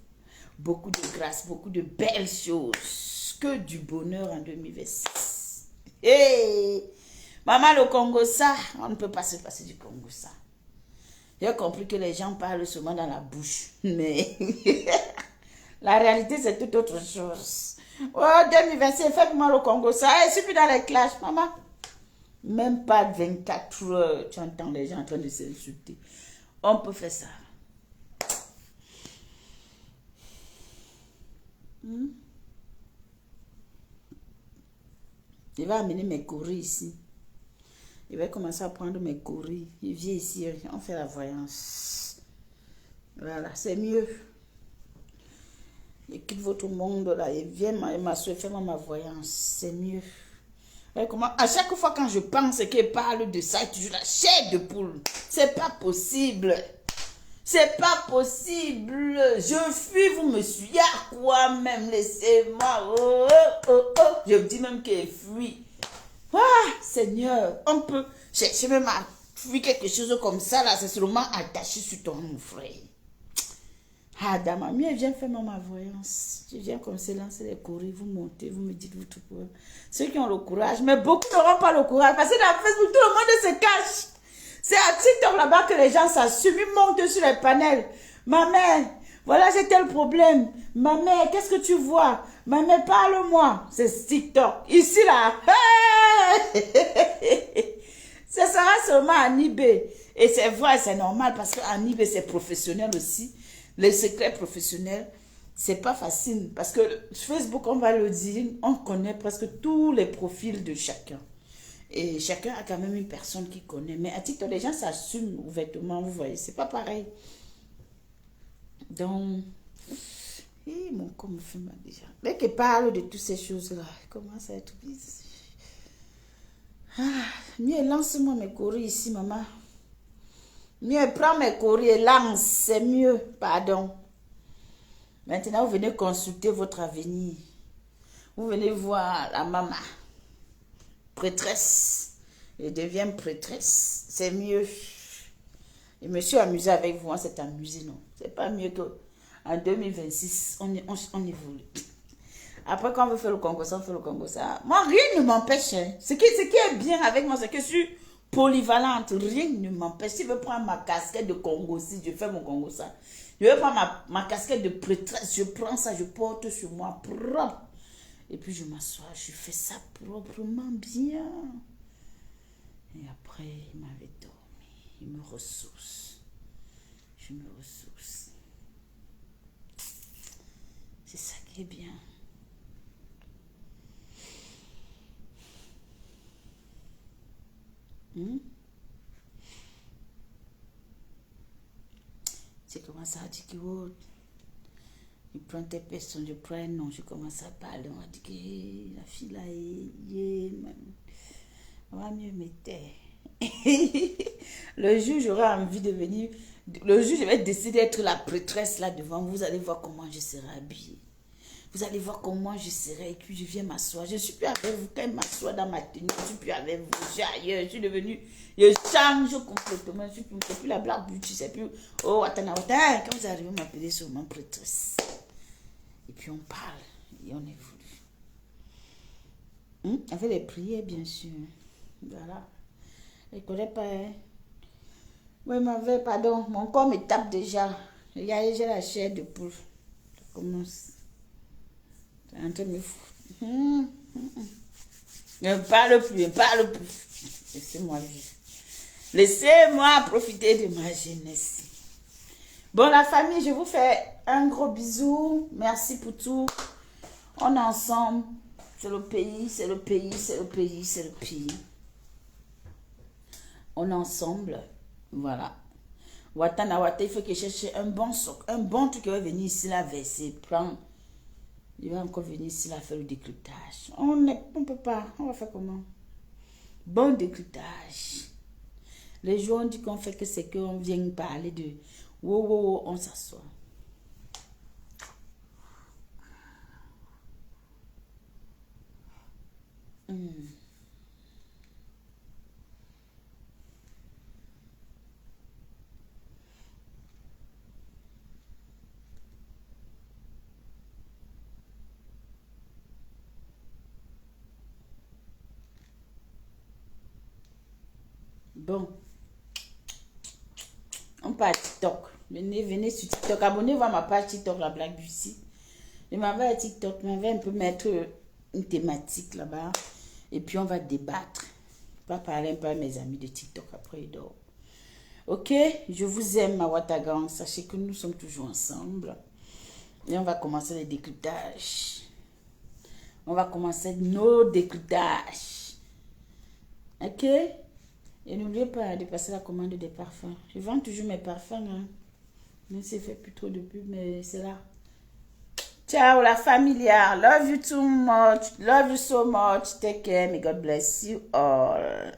Beaucoup de grâce, beaucoup de belles choses. Que du bonheur en 2026. Hey! Maman, le Congo, ça, on ne peut pas se passer du Congo, ça. J'ai compris que les gens parlent seulement dans la bouche. Mais la réalité, c'est tout autre chose. Oh, 2026, fais-moi le Congo, ça. Je suis plus dans les clashs, maman. Même pas 24 heures, tu entends les gens en train de s'insulter. On peut faire ça. Je vais amener mes courriers ici. Je vais commencer à prendre mes courriers. Je viens ici, on fait la voyance. Voilà, c'est mieux. Je quitte votre monde là. Je viens m'asseoir, faire ma voyance. C'est mieux. Et comment, à chaque fois quand je pense qu'elle parle de ça, toujours la chair de poule. C'est pas possible. C'est pas possible. Je fuis, vous me suivez à quoi même? Laissez-moi. Oh, oh, oh, oh. Je dis même qu'elle fuit. Ah, Seigneur, on peut chercher même à fuir quelque chose comme ça, là. C'est seulement attaché sur ton mon frère. Ah, dame, mieux, viens faire ma voyance. Je viens comme ça, lancer les courriers, vous montez, vous me dites vous tout pour eux. Ceux qui ont le courage, mais beaucoup n'auront pas le courage. Parce que dans Facebook, tout le monde se cache. C'est à TikTok là-bas que les gens s'assument, ils montent sur les panels. Ma mère, voilà, j'ai tel problème. Ma mère, qu'est-ce que tu vois? Ma mère, parle-moi. C'est TikTok. Ici, là. Ça sera seulement en eBay. Et c'est vrai, c'est normal parce qu'en eBay, c'est professionnel aussi. Les secrets professionnels, c'est pas facile. Parce que Facebook, on va le dire, on connaît presque tous les profils de chacun. Et chacun a quand même une personne qui connaît. Mais à TikTok, les gens s'assument ouvertement, vous voyez. C'est pas pareil. Donc, mon corps me fait mal déjà. Dès qu'il parle de toutes ces choses-là, il commence à être bizarre. Ah, mieux lance-moi mes courriers ici, maman. Mieux prends mes courriers, lance, c'est mieux. Pardon. Maintenant, vous venez consulter votre avenir. Vous venez voir la maman. Prêtresse. Je deviens prêtresse. C'est mieux. Je me suis amusée avec vous. On s'est amusé, non. C'est pas mieux qu'en 2026, on évolue. Après, quand on veut faire le Congo, ça, on fait le Congo, ça. Moi, rien ne m'empêche. Hein. Ce qui est bien avec moi, c'est que je suis polyvalente. Rien ne m'empêche. Si je veux prendre ma casquette de Congo, si je fais mon Congo, ça. Je veux prendre ma casquette de prêtresse. Je prends ça, je porte sur moi. Propre. Et puis je m'assois, je fais ça proprement bien. Et après, il m'avait dormi. Il me ressource. Je me ressource. C'est ça qui est bien. C'est comment ça dit que il prend tes personnes, je prends un nom, je commence à parler, on va dire que la fille là on va mieux mettre. Le jour j'aurai envie de venir, le jour je vais décider d'être la prêtresse là devant vous, vous allez voir comment je serai habillée. Vous allez voir comment je serai et puis je viens m'asseoir. Je ne suis plus avec vous. Quand je m'assois dans ma tenue, je ne suis plus avec vous. Je suis ailleurs. Je suis devenue... Je change complètement. Je ne suis plus la blague beauty. C'est plus... Oh, attends. Quand vous arrivez, vous m'appelez seulement prêtresse. Et puis on parle. Et on évolue. Avec les prières, bien sûr. Voilà. Je ne connais pas. Hein? Oui, pardon. Mon corps me tape déjà. Regardez, j'ai la chair de poule. Ça commence. En train de me foutre. Ne parle plus. Laissez-moi vivre. Laissez-moi profiter de ma jeunesse. Bon, la famille, je vous fais un gros bisou. Merci pour tout. On est ensemble C'est le pays, c'est le pays, c'est le pays, c'est le pays. On est ensemble. Voilà. Watana Wata, il faut que je cherche un bon truc qui va venir ici, là, verser, prendre. Il va encore venir ici, là, faire le décryptage. On ne peut pas. On va faire comment? Bon décryptage. Les jours, on dit qu'on fait que c'est qu'on vient parler de... Wow, on s'assoit. Bon. On part à TikTok. Venez sur TikTok. Abonnez-vous à ma page TikTok, la Black Beauty. Je m'en vais à TikTok. Je m'en vais un peu mettre une thématique là-bas. Et puis on va débattre. Pas parler un peu à mes amis de TikTok après ils dorment. Ok? Je vous aime, ma Watagang. Sachez que nous sommes toujours ensemble. Et on va commencer les décryptages. On va commencer nos décryptages. Ok? Et n'oubliez pas de passer la commande des parfums. Je vends toujours mes parfums. Hein. Mais c'est fait plus trop de pub, mais c'est là. Ciao la familia. Love you too much. Love you so much. Take care. May God bless you all.